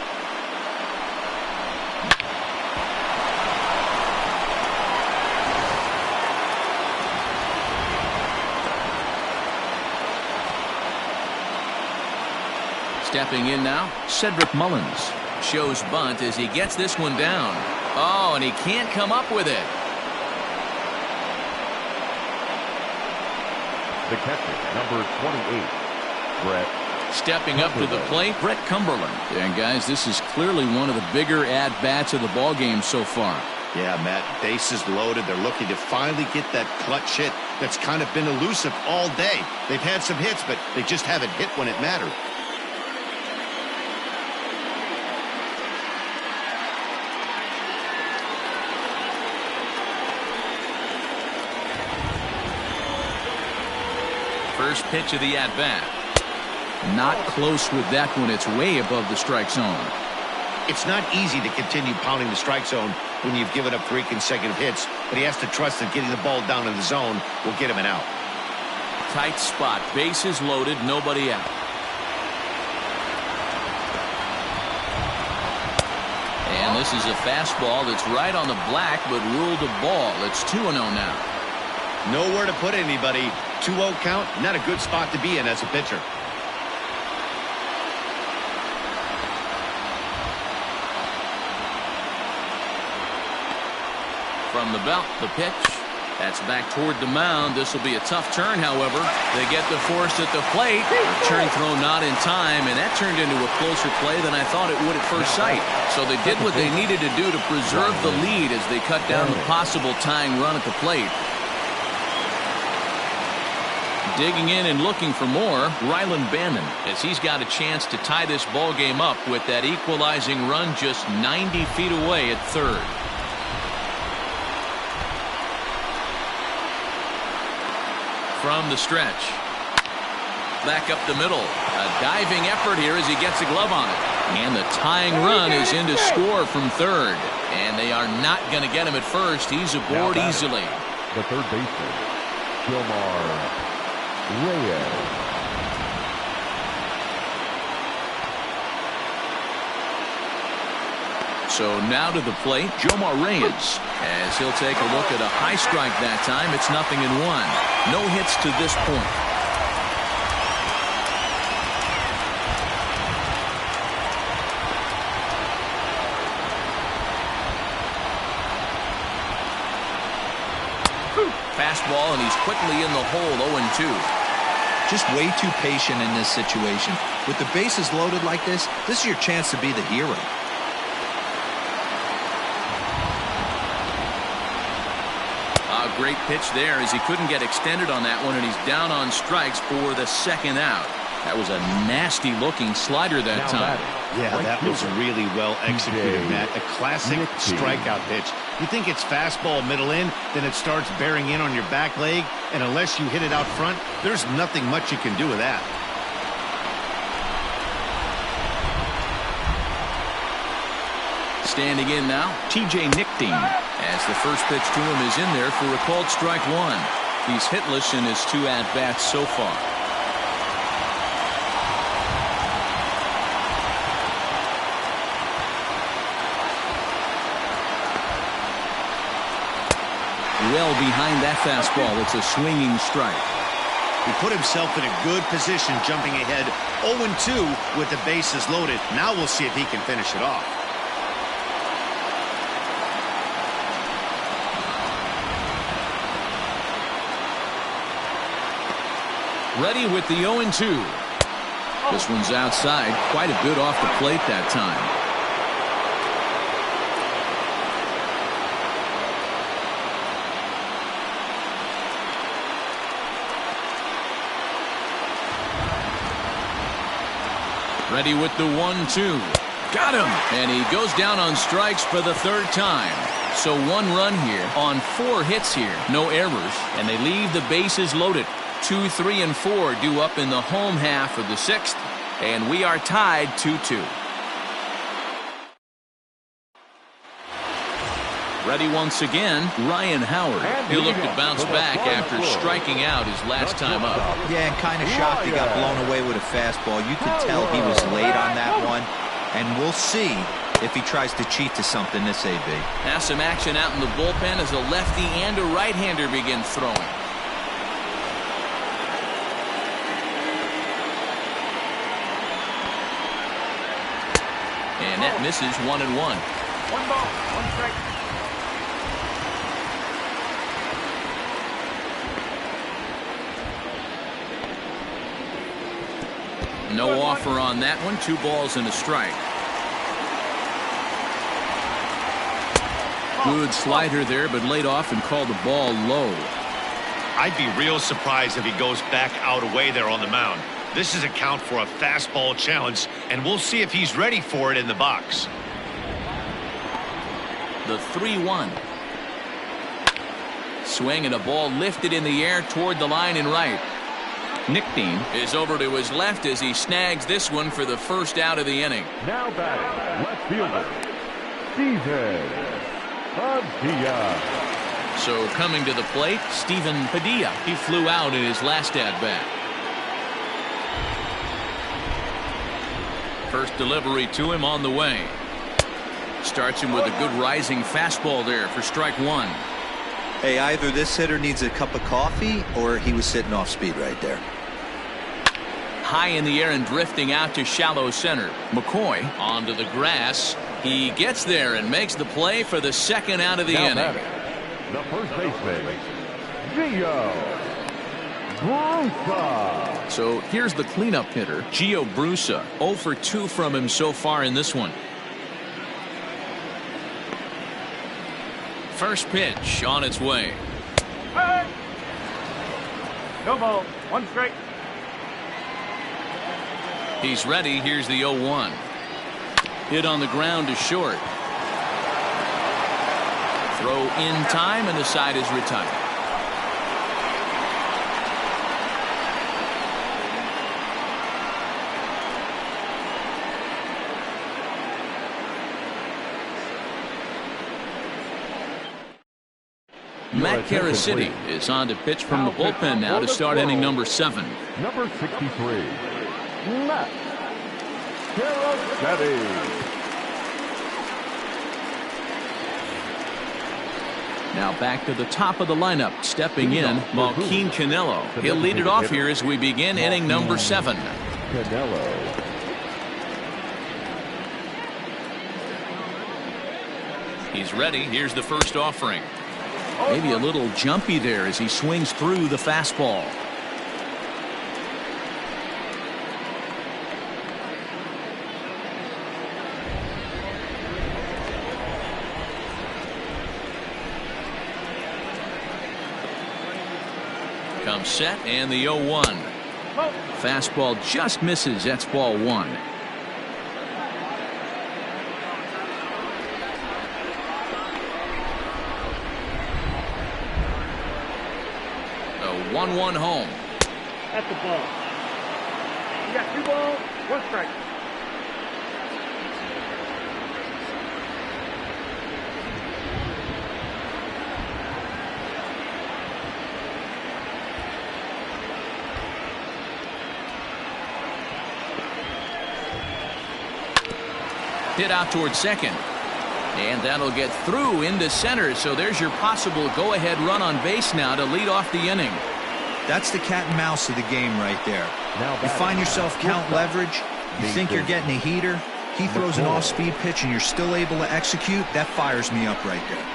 Stepping in now, Cedric Mullins. Shows bunt as he gets this one down. Oh, and he can't come up with it. The catcher, number 28, Brett. Stepping up to the plate, Brett Cumberland. And guys, this is clearly one of the bigger at-bats of the ballgame so far. Yeah, Matt, bases loaded. They're looking to finally get that clutch hit that's kind of been elusive all day. They've had some hits, but they just haven't hit when it mattered. First pitch of the at-bat. Not close with that one. It's way above the strike zone. It's not easy to continue pounding the strike zone when you've given up 3 consecutive hits, but he has to trust that getting the ball down in the zone will get him an out. Tight spot. Bases loaded. Nobody out. And this is a fastball that's right on the black, but ruled a ball. It's 2-0 now. Nowhere to put anybody. 2-0 count, not a good spot to be in as a pitcher. From the belt, the pitch. That's back toward the mound. This will be a tough turn, however. They get the force at the plate. Return throw not in time, and that turned into a closer play than I thought it would at first sight. So they did what they needed to do to preserve the lead as they cut down the possible tying run at the plate. Digging in and looking for more, Rylan Bannon, as he's got a chance to tie this ball game up with that equalizing run just 90 feet away at third. From the stretch. Back up the middle. A diving effort here as he gets a glove on it. And the tying run is in to score from third. And they are not going to get him at first. He's aboard easily. The third baseman, Gilmar Reyes. So now to the plate, Jomar Reyes, as he'll take a look at a high strike that time. It's 0-1. No hits to this point. Fastball, and he's quickly in the hole, 0-2. Just way too patient in this situation. With the bases loaded like this is your chance to be the hero. great pitch there as he couldn't get extended on that one, and he's down on strikes for the second out. That was a nasty looking slider that time. Yeah, that was really well executed, Matt. A classic strikeout pitch. You think it's fastball middle in, then it starts bearing in on your back leg, and unless you hit it out front, there's nothing much you can do with that. Standing in now, T.J. Nickdean, as the first pitch to him is in there for a called strike one. He's hitless in his 2 at-bats so far. Well behind that fastball. It's a swinging strike. He put himself in a good position jumping ahead 0-2 with the bases loaded. Now we'll see if he can finish it off. Ready with the 0-2. This one's outside. Quite a bit off the plate that time. Ready with the 1-2. Got him. And he goes down on strikes for the 3rd time. So 1 run here on 4 hits here. No errors. And they leave the bases loaded. 2, 3, and 4 due up in the home half of the 6th. And we are tied 2-2. Ready once again, Ryan Howard. He'll look to bounce back after striking out his last time up. Yeah, and kind of shocked he got blown away with a fastball. You could tell he was late on that one. And we'll see if he tries to cheat to something this AB. Has some action out in the bullpen as a lefty and a right-hander begin throwing. And that misses 1-1. 1 ball, 1 strike. No offer on that one. 2 balls and a strike. Good slider there, but laid off and called the ball low. I'd be real surprised if he goes back out away there on the mound. This is a count for a fastball challenge, and we'll see if he's ready for it in the box. The 3-1. Swing and a ball lifted in the air toward the line and right. Nickdean is over to his left as he snags this one for the first out of the inning. Now batting, left fielder, Steven Padilla. So coming to the plate, Steven Padilla. He flew out in his last at-bat. First delivery to him on the way. Starts him with a good rising fastball there for strike 1. Hey, either this hitter needs a cup of coffee or he was sitting off speed right there. High in the air and drifting out to shallow center. McCoy onto the grass. He gets there and makes the play for the 2nd out of the inning. The first baseman, Gio Brusa. So here's the cleanup hitter, Gio Brusa. 0 for 2 from him so far in this one. First pitch on its way. Hey! No ball, 1 strike. He's ready. Here's the 0-1. Hit on the ground to short. Throw in time, and the side is retired. Matt Caracity is on to pitch from the bullpen now to start inning number 7. Number 63, Matt Caracity. Now back to the top of the lineup. Stepping in, Joaquin Canelo. He'll lead it off here as we begin inning number 7. Canelo. He's ready. Here's the first offering. Maybe a little jumpy there as he swings through the fastball. comes set and the 0-1. Fastball just misses. That's ball 1. The 1-1 home. That's the ball. You got 2 balls, 1 strike. Hit out towards second. And that'll get through into center. So there's your possible go-ahead run on base now to lead off the inning. That's the cat and mouse of the game right there. You find yourself count leverage. You think you're getting a heater. He throws an off-speed pitch and you're still able to execute. That fires me up right there.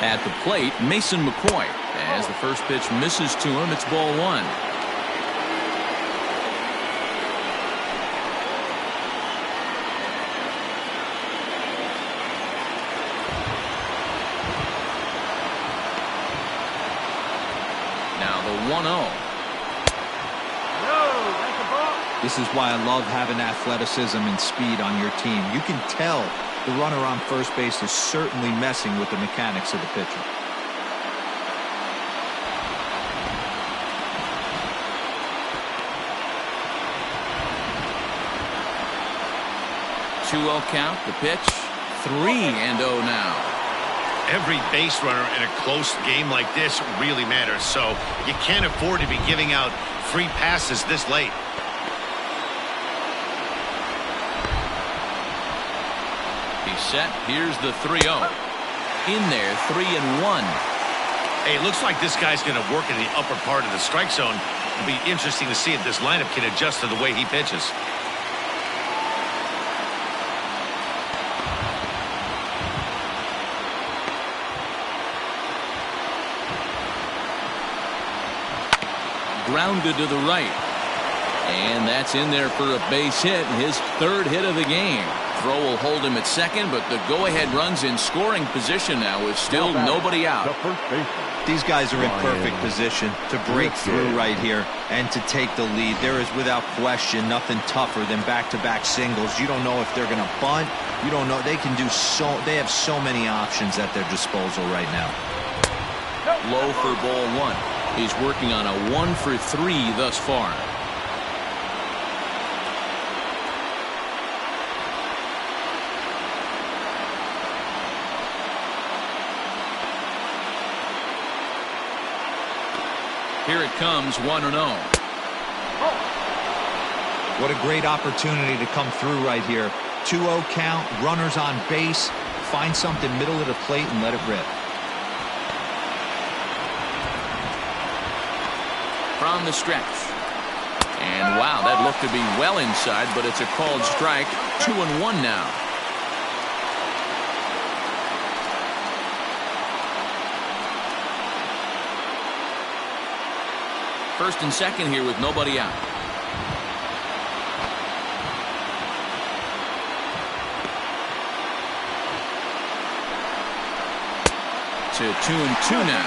At the plate, Mason McCoy. As the first pitch misses to him, it's ball 1. Now the 1-0. No, that's a ball. This is why I love having athleticism and speed on your team. You can tell the runner on first base is certainly messing with the mechanics of the pitcher. Two-0 count, the pitch. 3-0 now. Every base runner in a close game like this really matters, so you can't afford to be giving out free passes this late. He's set. Here's the 3-0. In there, 3-1. Hey, it looks like this guy's going to work in the upper part of the strike zone. It'll be interesting to see if this lineup can adjust to the way he pitches. Grounded to the right. And that's in there for a base hit. His 3rd hit of the game. Throw will hold him at second, but the go-ahead run's in scoring position now with still nobody out. These guys are in perfect position to break through right here and to take the lead. There is without question nothing tougher than back-to-back singles. You don't know if they're going to bunt. You don't know. They can do so. They have so many options at their disposal right now. Low for ball 1. He's working on a 1 for 3 thus far. Here it comes, 1-0. What a great opportunity to come through right here. 2-0 count, runners on base. Find something middle of the plate and let it rip. From the stretch. And wow, that looked to be well inside, but it's a called strike. 2-1 now. First and second here with nobody out. To 2-2 now.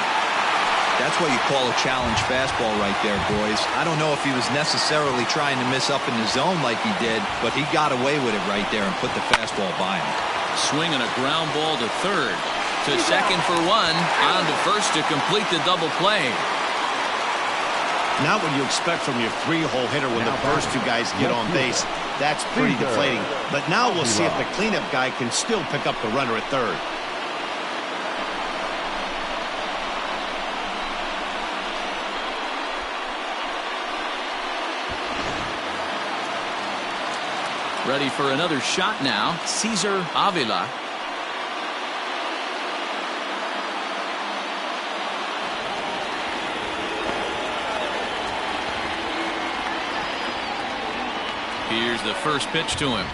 That's what you call a challenge fastball right there, boys. I don't know if he was necessarily trying to miss up in the zone like he did, but he got away with it right there and put the fastball by him. Swinging a ground ball to third. To second for 1. On to first to complete the double play. Not what you expect from your 3-hole hitter when the first 2 guys get on base. That's pretty deflating. But now we'll see if the cleanup guy can still pick up the runner at third. Ready for another shot now. Cesar Avila. Here's the first pitch to him.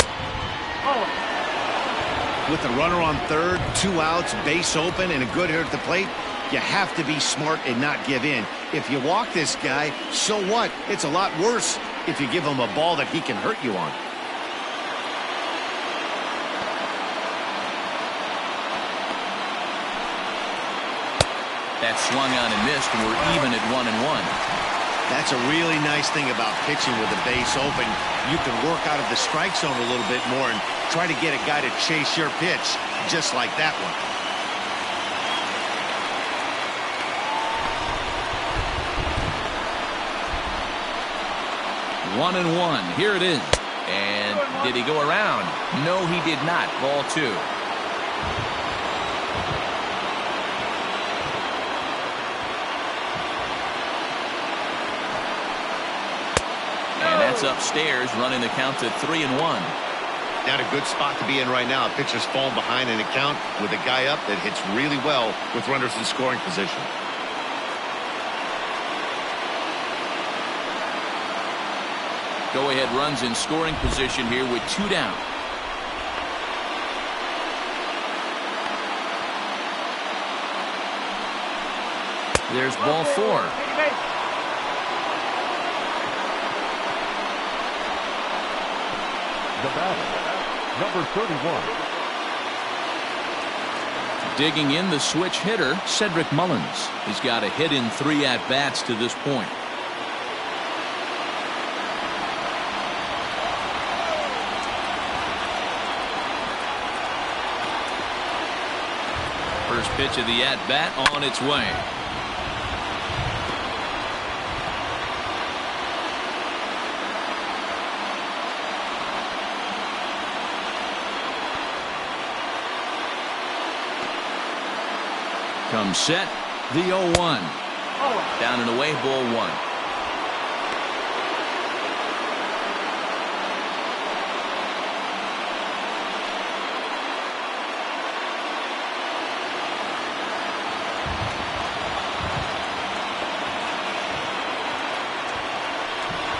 With the runner on third, 2 outs, base open, and a good hitter at the plate, you have to be smart and not give in. If you walk this guy, so what? It's a lot worse. if you give him a ball that he can hurt you on. That swung on and missed, and we're even at 1-1. That's a really nice thing about pitching with the base open. You can work out of the strike zone a little bit more and try to get a guy to chase your pitch, just like that one. One and one. Here it is. And did he go around? No, he did not. Ball 2. And that's upstairs, running the count to 3-1. Not a good spot to be in right now. A pitcher's falling behind in a count with a guy up that hits really well with runners in scoring position. Go-ahead runs in scoring position here with 2 down. There's ball 4. The batter, number 31. Digging in the switch hitter, Cedric Mullins. He's got a hit in 3 at-bats to this point. First pitch of the at-bat on its way. Comes set, the 0-1. Down and away, ball 1.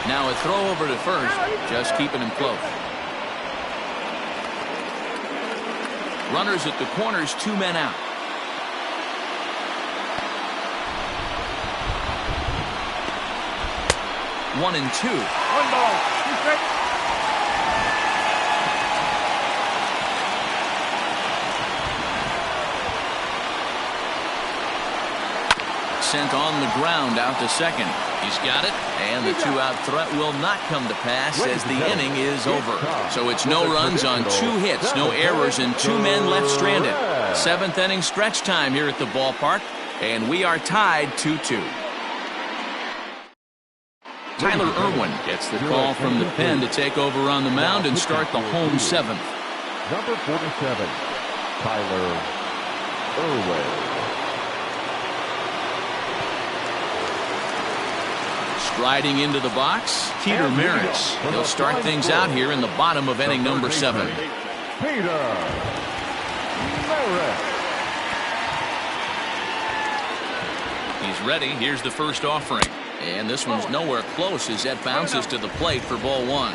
Now a throw over to first, just keeping him close. Runners at the corners, 2 men out. One and 2. 1 ball. 2 strikes. Sent on the ground out to second. He's got it, and the 2-out threat will not come to pass as the inning is over. So it's no runs on 2 hits, no errors, and 2 men left stranded. 7th inning stretch time here at the ballpark, and we are tied 2-2. Tyler Irwin gets the call from the pen to take over on the mound and start the home 7th. Number 47, Tyler Irwin. Striding into the box, Peter Maris. He'll start things out here in the bottom of inning number 7. Peter Maris. He's ready. Here's the first offering. And this one's nowhere close as that bounces to the plate for ball 1.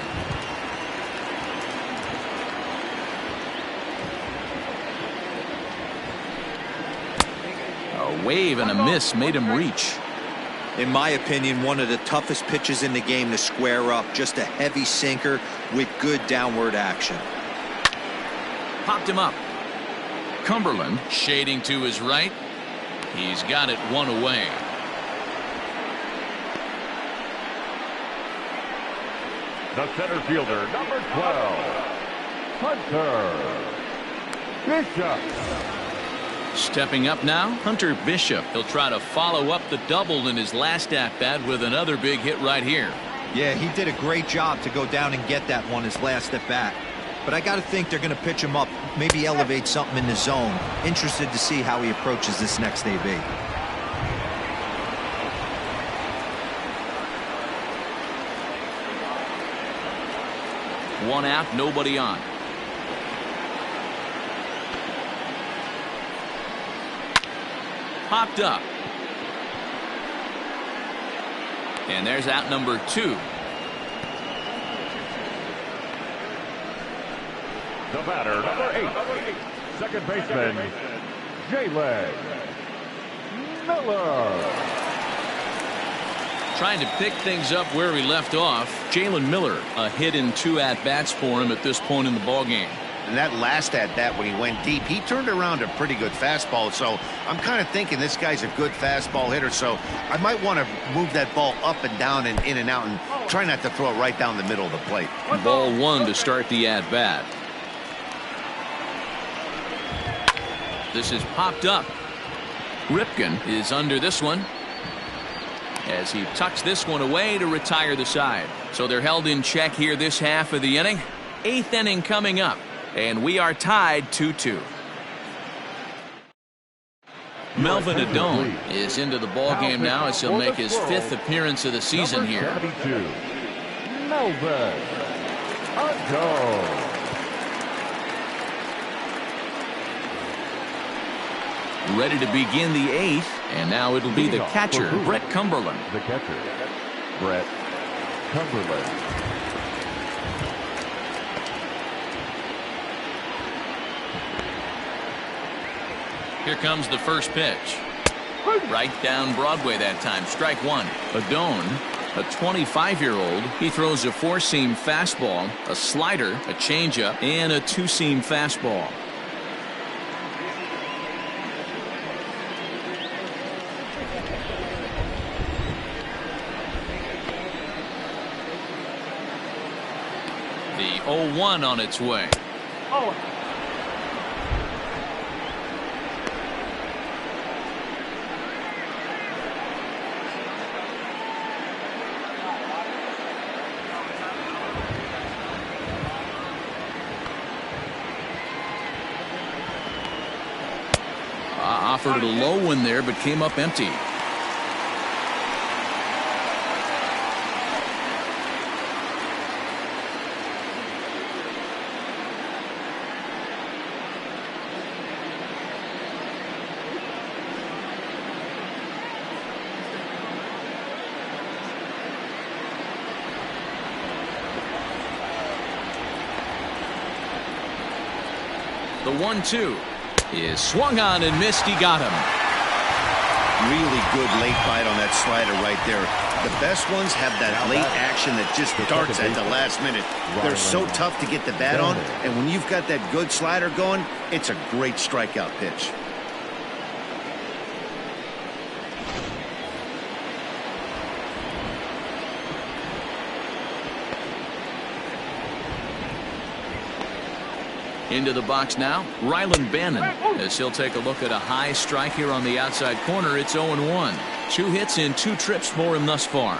A wave and a miss made him reach. In my opinion, one of the toughest pitches in the game to square up. Just a heavy sinker with good downward action. Popped him up. Cumberland shading to his right. He's got it 1 away. The center fielder, number 12, Hunter Bishop. Stepping up now, Hunter Bishop. He'll try to follow up the double in his last at-bat with another big hit right here. Yeah, he did a great job to go down and get that one his last at-bat. But I got to think they're going to pitch him up, maybe elevate something in the zone. Interested to see how he approaches this next AB. 1 out, nobody on. Popped up. And there's out number 2. The batter, number 8, second baseman, Jalen Miller. Trying to pick things up where he left off. Jalen Miller, a hit in 2 at-bats for him at this point in the ballgame. And that last at-bat when he went deep, he turned around a pretty good fastball. So I'm kind of thinking this guy's a good fastball hitter. So I might want to move that ball up and down and in and out and try not to throw it right down the middle of the plate. Ball 1 to start the at-bat. This is popped up. Ripken is under this one as he tucks this one away to retire the side. So they're held in check here this half of the inning. 8th inning coming up, and we are tied 2-2. Melvin Adone is into the ball game now as he'll make his 5th appearance of the season here. Melvin Adone. Ready to begin the 8th, and now it'll be the catcher, Brett Cumberland. The catcher, Brett Cumberland. Here comes the first pitch. Right down Broadway that time. Strike 1. Adone, a 25-year-old. He throws a 4-seam fastball, a slider, a changeup, and a 2-seam fastball. The 0-1 on its way. Oh. Offered a low one there, but came up empty. The 1-2 is swung on and missed. He got him. Really good late bite on that slider right there. The best ones have that late action that just darts at the last minute. They're so tough to get the bat on, and when you've got that good slider going, it's a great strikeout pitch. Into the box now, Rylan Bannon, as he'll take a look at a high strike here on the outside corner. It's 0-1. 2 hits in 2 trips for him thus far.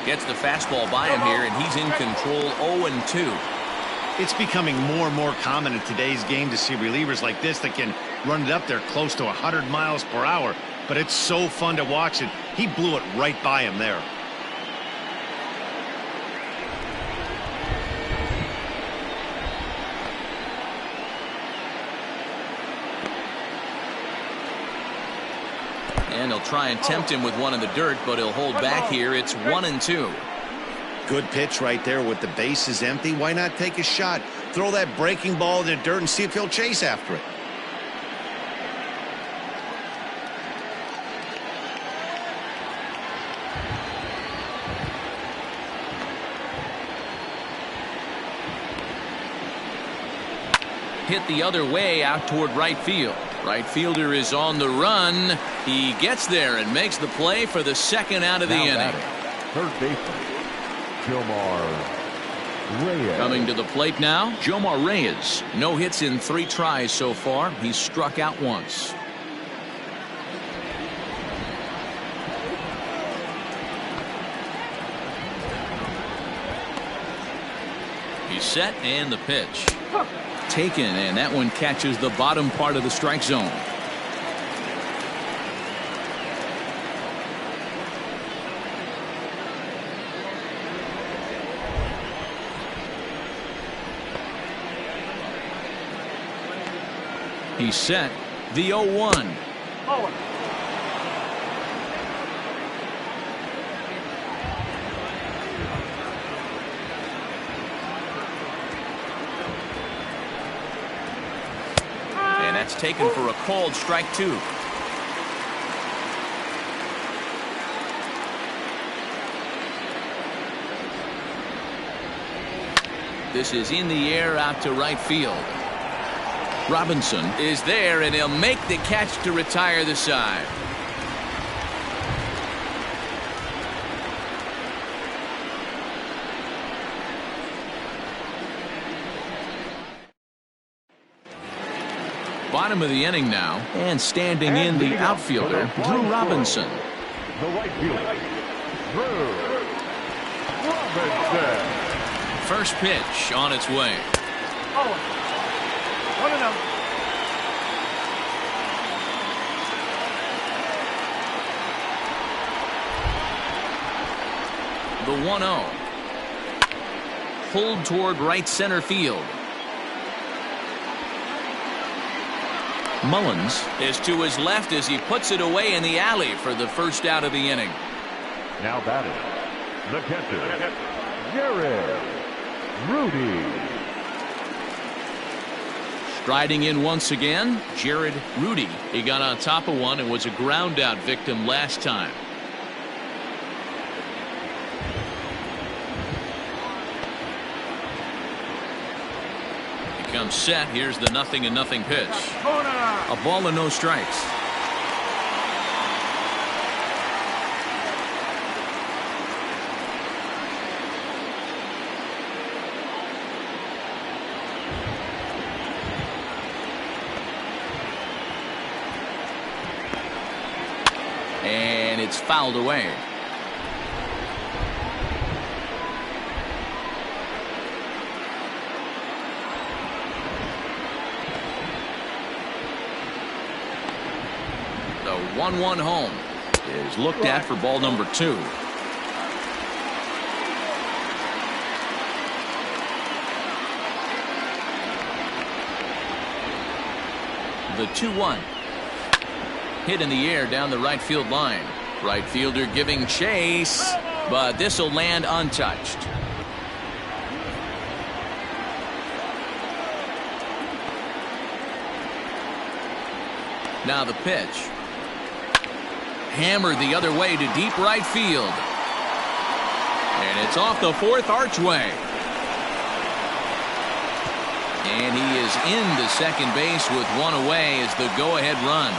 Gets the fastball by him here, and he's in control. 0-2. It's becoming more and more common in today's game to see relievers like this that can run it up there close to 100 miles per hour. But it's so fun to watch it. He blew it right by him there. And he'll try and tempt him with one in the dirt, but he'll hold back here. It's 1-2. Good pitch right there with the bases empty. Why not take a shot? Throw that breaking ball in the dirt and see if he'll chase after it. Hit the other way out toward right field. Right fielder is on the run. He gets there and makes the play for the 2nd out of the inning. Third baseman, Jomar Reyes. Coming to the plate now, Jomar Reyes. No hits in 3 tries so far. He's struck out once. He's set, and the pitch. Taken, and that one catches the bottom part of the strike zone. He's set. The 0-1. Oh. That's taken for a called strike 2. This is in the air out to right field. Robinson is there, and he'll make the catch to retire the side. Bottom of the inning now, and standing in the outfielder, Drew Robinson. The right fielder, Drew Robinson. First pitch on its way. Oh. 1-0. The 1-0. Pulled toward right center field. Mullins is to his left as he puts it away in the alley for the first out of the inning. Now batting, the catcher, Jared Rudy. Striding in once again, Jared Rudy. He got on top of one and was a ground out victim last time. He comes set. Here's the 0-0 pitch. A ball and no strikes. And it's fouled away. The 1-1 home is looked at for ball number 2. The 2-1. Hit in the air down the right field line. Right fielder giving chase, but this will land untouched. Now the pitch. Hammered the other way to deep right field. And it's off the 4th archway. And he is into second base with one away as the go-ahead run.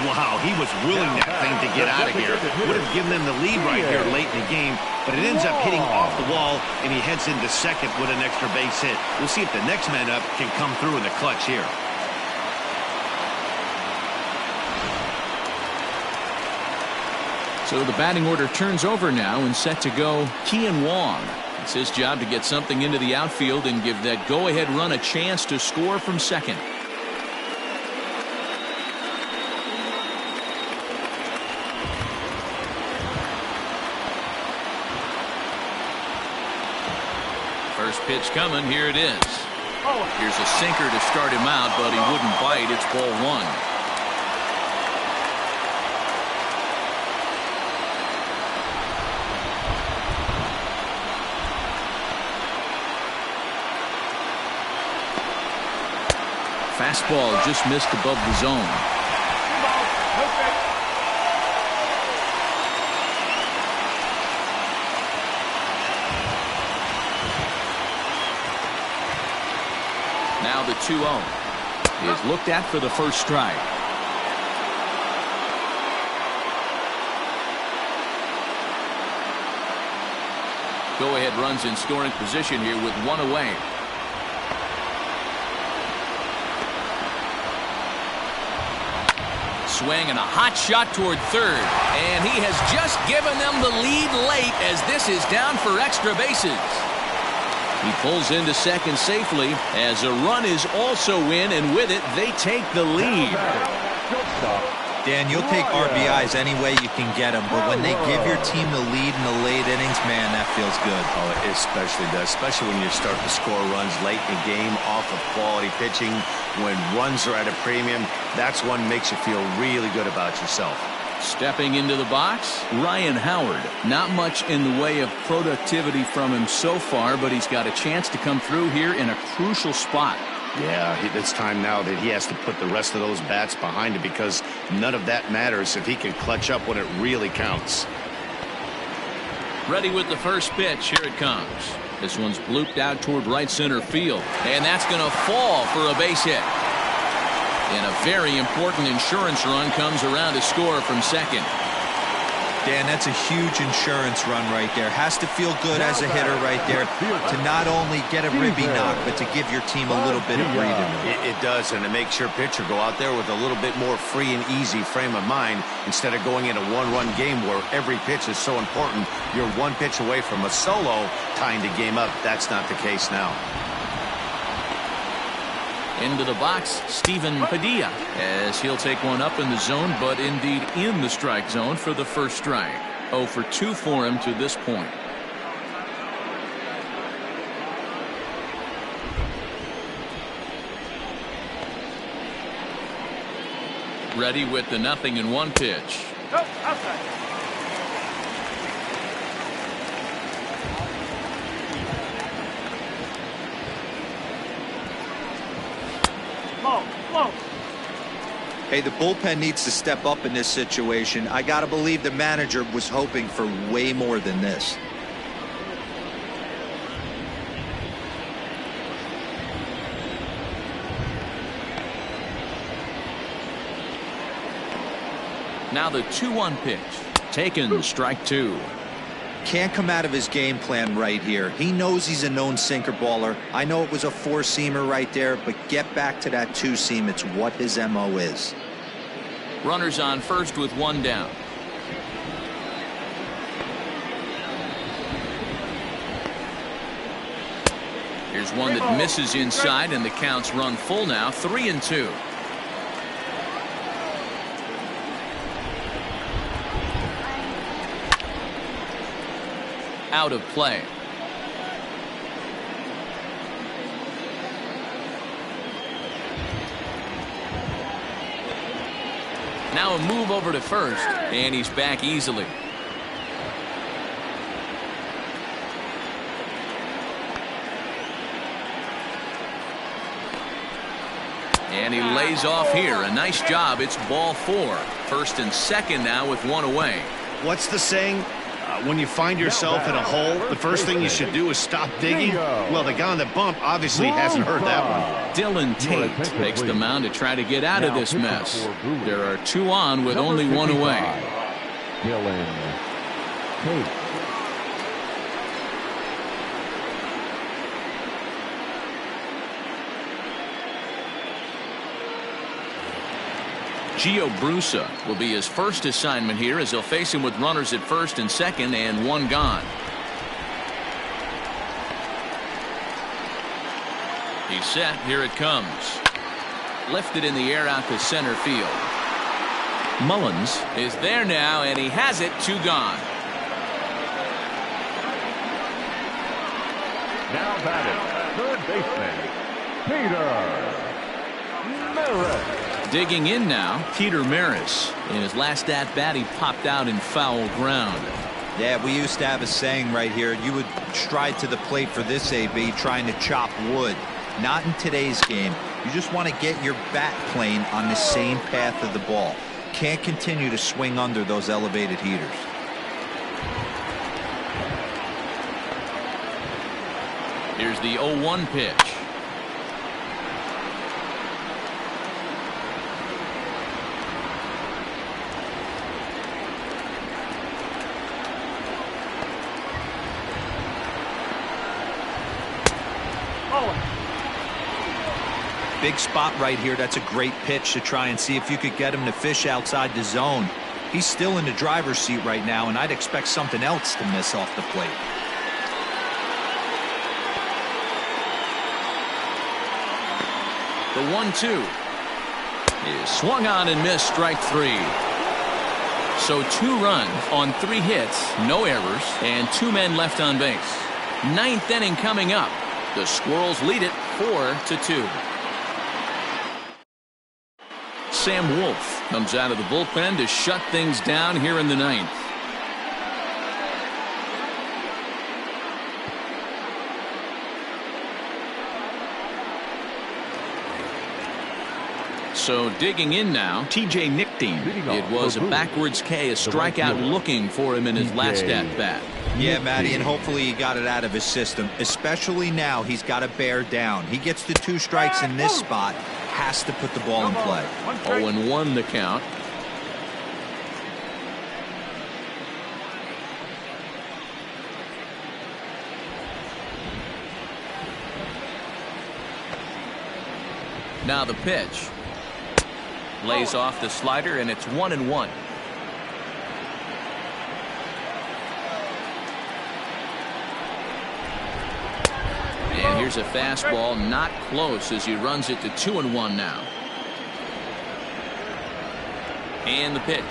Wow, he was willing that thing to get out of here. Would have given them the lead right here late in the game, but it ends up hitting off the wall, and he heads into second with an extra base hit. We'll see if the next man up can come through in the clutch here. So the batting order turns over now and set to go Kian Wong. It's his job to get something into the outfield and give that go-ahead run a chance to score from second. First pitch coming. Here it is. Here's a sinker to start him out, but he wouldn't bite. It's ball 1. Fastball just missed above the zone. Now the 2-0 is looked at for the first strike. Go-ahead runs in scoring position here with one away. Swing and a hot shot toward third, and he has just given them the lead late as this is down for extra bases. He pulls into second safely as a run is also in, and with it they take the lead. Dan, you'll take RBIs any way you can get them, but when they give your team the lead in the late innings, man, that feels good. Oh, it especially does, especially when you start to score runs late in the game off of quality pitching. When runs are at a premium, that's one makes you feel really good about yourself. Stepping into the box, Ryan Howard. Not much in the way of productivity from him so far, but he's got a chance to come through here in a crucial spot. Yeah, it's time now that he has to put the rest of those bats behind him, because none of that matters if he can clutch up when it really counts. Ready with the first pitch. Here it comes. This one's blooped out toward right center field, and that's going to fall for a base hit. And a very important insurance run comes around to score from second. Dan, that's a huge insurance run right there. Has to feel good as a hitter right there to not only get a ribby knock, but to give your team a little bit of breathing room. It does, and it makes your pitcher go out there with a little bit more free and easy frame of mind instead of going in a one-run game where every pitch is so important. You're one pitch away from a solo tying the game up. That's not the case now. Into the box, Steven Padilla, as he'll take one up in the zone, but indeed in the strike zone for the first strike. 0 for 2 for him to this point. Ready with the 0-1 pitch. Nope, outside. Hey, the bullpen needs to step up in this situation. I got to believe the manager was hoping for way more than this. Now the 2-1 pitch. Taken, strike 2. Can't come out of his game plan right here. He knows he's a known sinker baller. I know it was a 4-seamer right there, but get back to that 2-seam. It's what his MO is. Runners on first with 1 down. Here's one that misses inside, and the count's run full now, 3-2. Out of play. Now a move over to first, and he's back easily. And he lays off here. A nice job. It's ball 4. First and second now with 1 away. What's the saying? When you find yourself in a hole, the first thing you should do is stop digging. Well, the guy on the bump obviously hasn't heard that one. Dylan Tate takes the mound to try to get out of this mess. There are 2 on with only 1 away. Dylan Tate. Gio Brusa will be his first assignment here, as he'll face him with runners at first and second and 1 gone. He's set. Here it comes. Lifted in the air out to center field. Mullins is there now, and he has it. 2 gone. Now batting, third baseman, Peter Maris. Digging in now, Peter Maris. In his last at-bat, he popped out in foul ground. Yeah, we used to have a saying right here. You would stride to the plate for this AB, trying to chop wood. Not in today's game. You just want to get your bat plane on the same path of the ball. Can't continue to swing under those elevated heaters. Here's the 0-1 pitch. Big spot right here. That's a great pitch to try and see if you could get him to fish outside the zone. He's still in the driver's seat right now, and I'd expect something else to miss off the plate. The 1-2 is swung on and missed, strike 3. So 2 runs on 3 hits, no errors, and 2 men left on base. 9th inning coming up. The Squirrels lead it 4-2. Sam Wolf comes out of the bullpen to shut things down here in the 9th. So digging in now, TJ Nickdean. It was a backwards K, a strikeout looking for him in his last at-bat. Yeah, Matty, and hopefully he got it out of his system, especially now he's got to bear down. He gets the 2 strikes in this spot, has to put the ball in play. 0-1 the count. Now the pitch. Lays off the slider, and it's 1-1. And here's a fastball, not close, as he runs it to 2-1 now. And the pitch.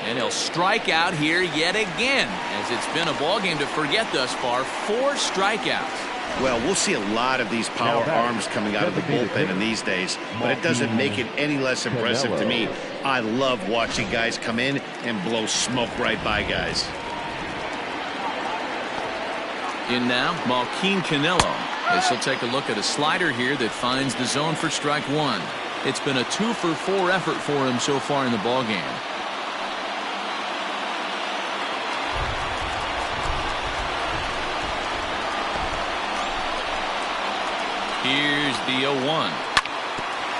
And he'll strike out here yet again, as it's been a ball game to forget thus far. 4 strikeouts. Well, we'll see a lot of these power arms coming out of the bullpen in these days, but it doesn't make it any less impressive to me. I love watching guys come in and blow smoke right by guys. In now, Malquin Canelo, as he'll take a look at a slider here that finds the zone for strike 1. It's been a 2-for-4 effort for him so far in the ball game. Here's the 0-1.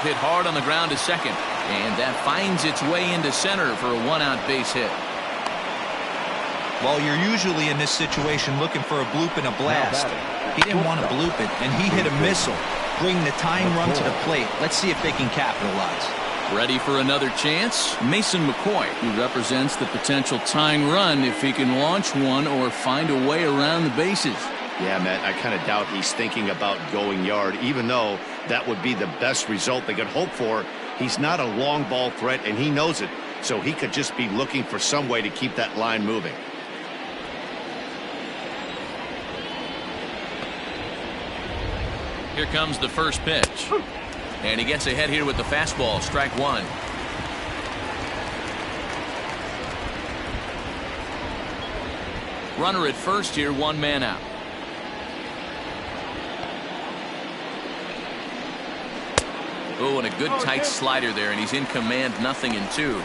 Hit hard on the ground to second, and that finds its way into center for a 1-out base hit. Well, you're usually in this situation looking for a bloop and a blast. He didn't want to bloop it, and he hit a missile, bring the tying run to the plate. Let's see if they can capitalize. Ready for another chance? Mason McCoy, who represents the potential tying run if he can launch one or find a way around the bases. Yeah, Matt, I kind of doubt he's thinking about going yard, even though that would be the best result they could hope for. He's not a long ball threat, and he knows it, so he could just be looking for some way to keep that line moving. Here comes the first pitch. And he gets ahead here with the fastball, strike 1. Runner at first here, 1 man out. Oh, and a good tight slider there, and he's in command, 0-2.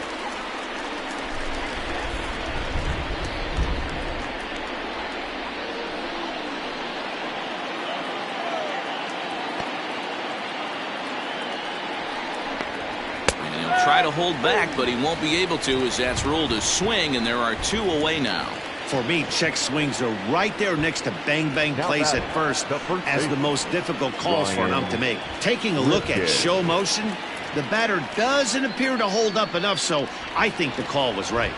And he'll try to hold back, but he won't be able to, as that's ruled a swing, and there are 2 away now. For me, check swings are right there next to bang-bang plays at first as the most difficult calls for an ump to make. Taking a look at show motion, the batter doesn't appear to hold up enough, so I think the call was right.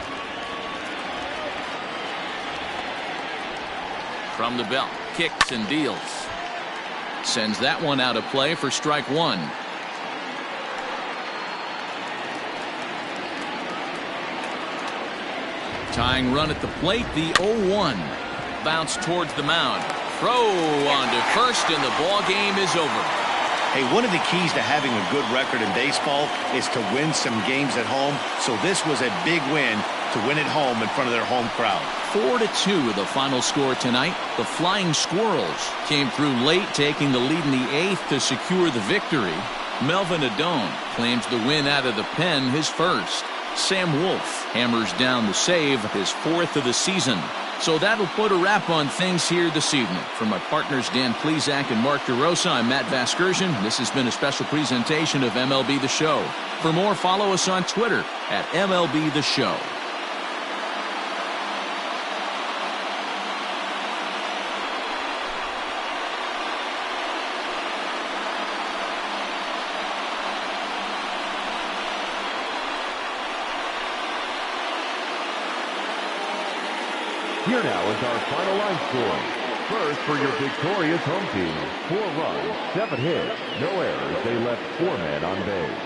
From the belt, kicks and deals. Sends that one out of play for strike 1. Tying run at the plate, the 0-1. Bounce towards the mound. Throw on to first, and the ball game is over. Hey, one of the keys to having a good record in baseball is to win some games at home. So this was a big win to win at home in front of their home crowd. 4-2 the final score tonight. The Flying Squirrels came through late, taking the lead in the 8th to secure the victory. Melvin Adone claims the win out of the pen, his first. Sam Wolf hammers down the save, his 4th of the season. So that'll put a wrap on things here this evening. For my partners Dan Plesac and Mark DeRosa, I'm Matt Vasgersian. This has been a special presentation of MLB The Show. For more, follow us on Twitter at MLB The Show. Here now is our final line score. First, for your victorious home team, 4 runs, 7 hits, no errors. They left 4 men on base.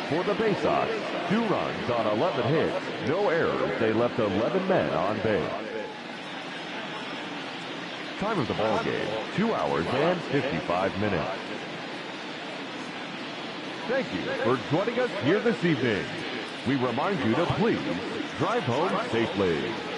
For the Baysox, 2 runs on 11 hits, no errors. They left 11 men on base. Time of the ball game, 2 hours and 55 minutes. Thank you for joining us here this evening. We remind you to please drive home safely.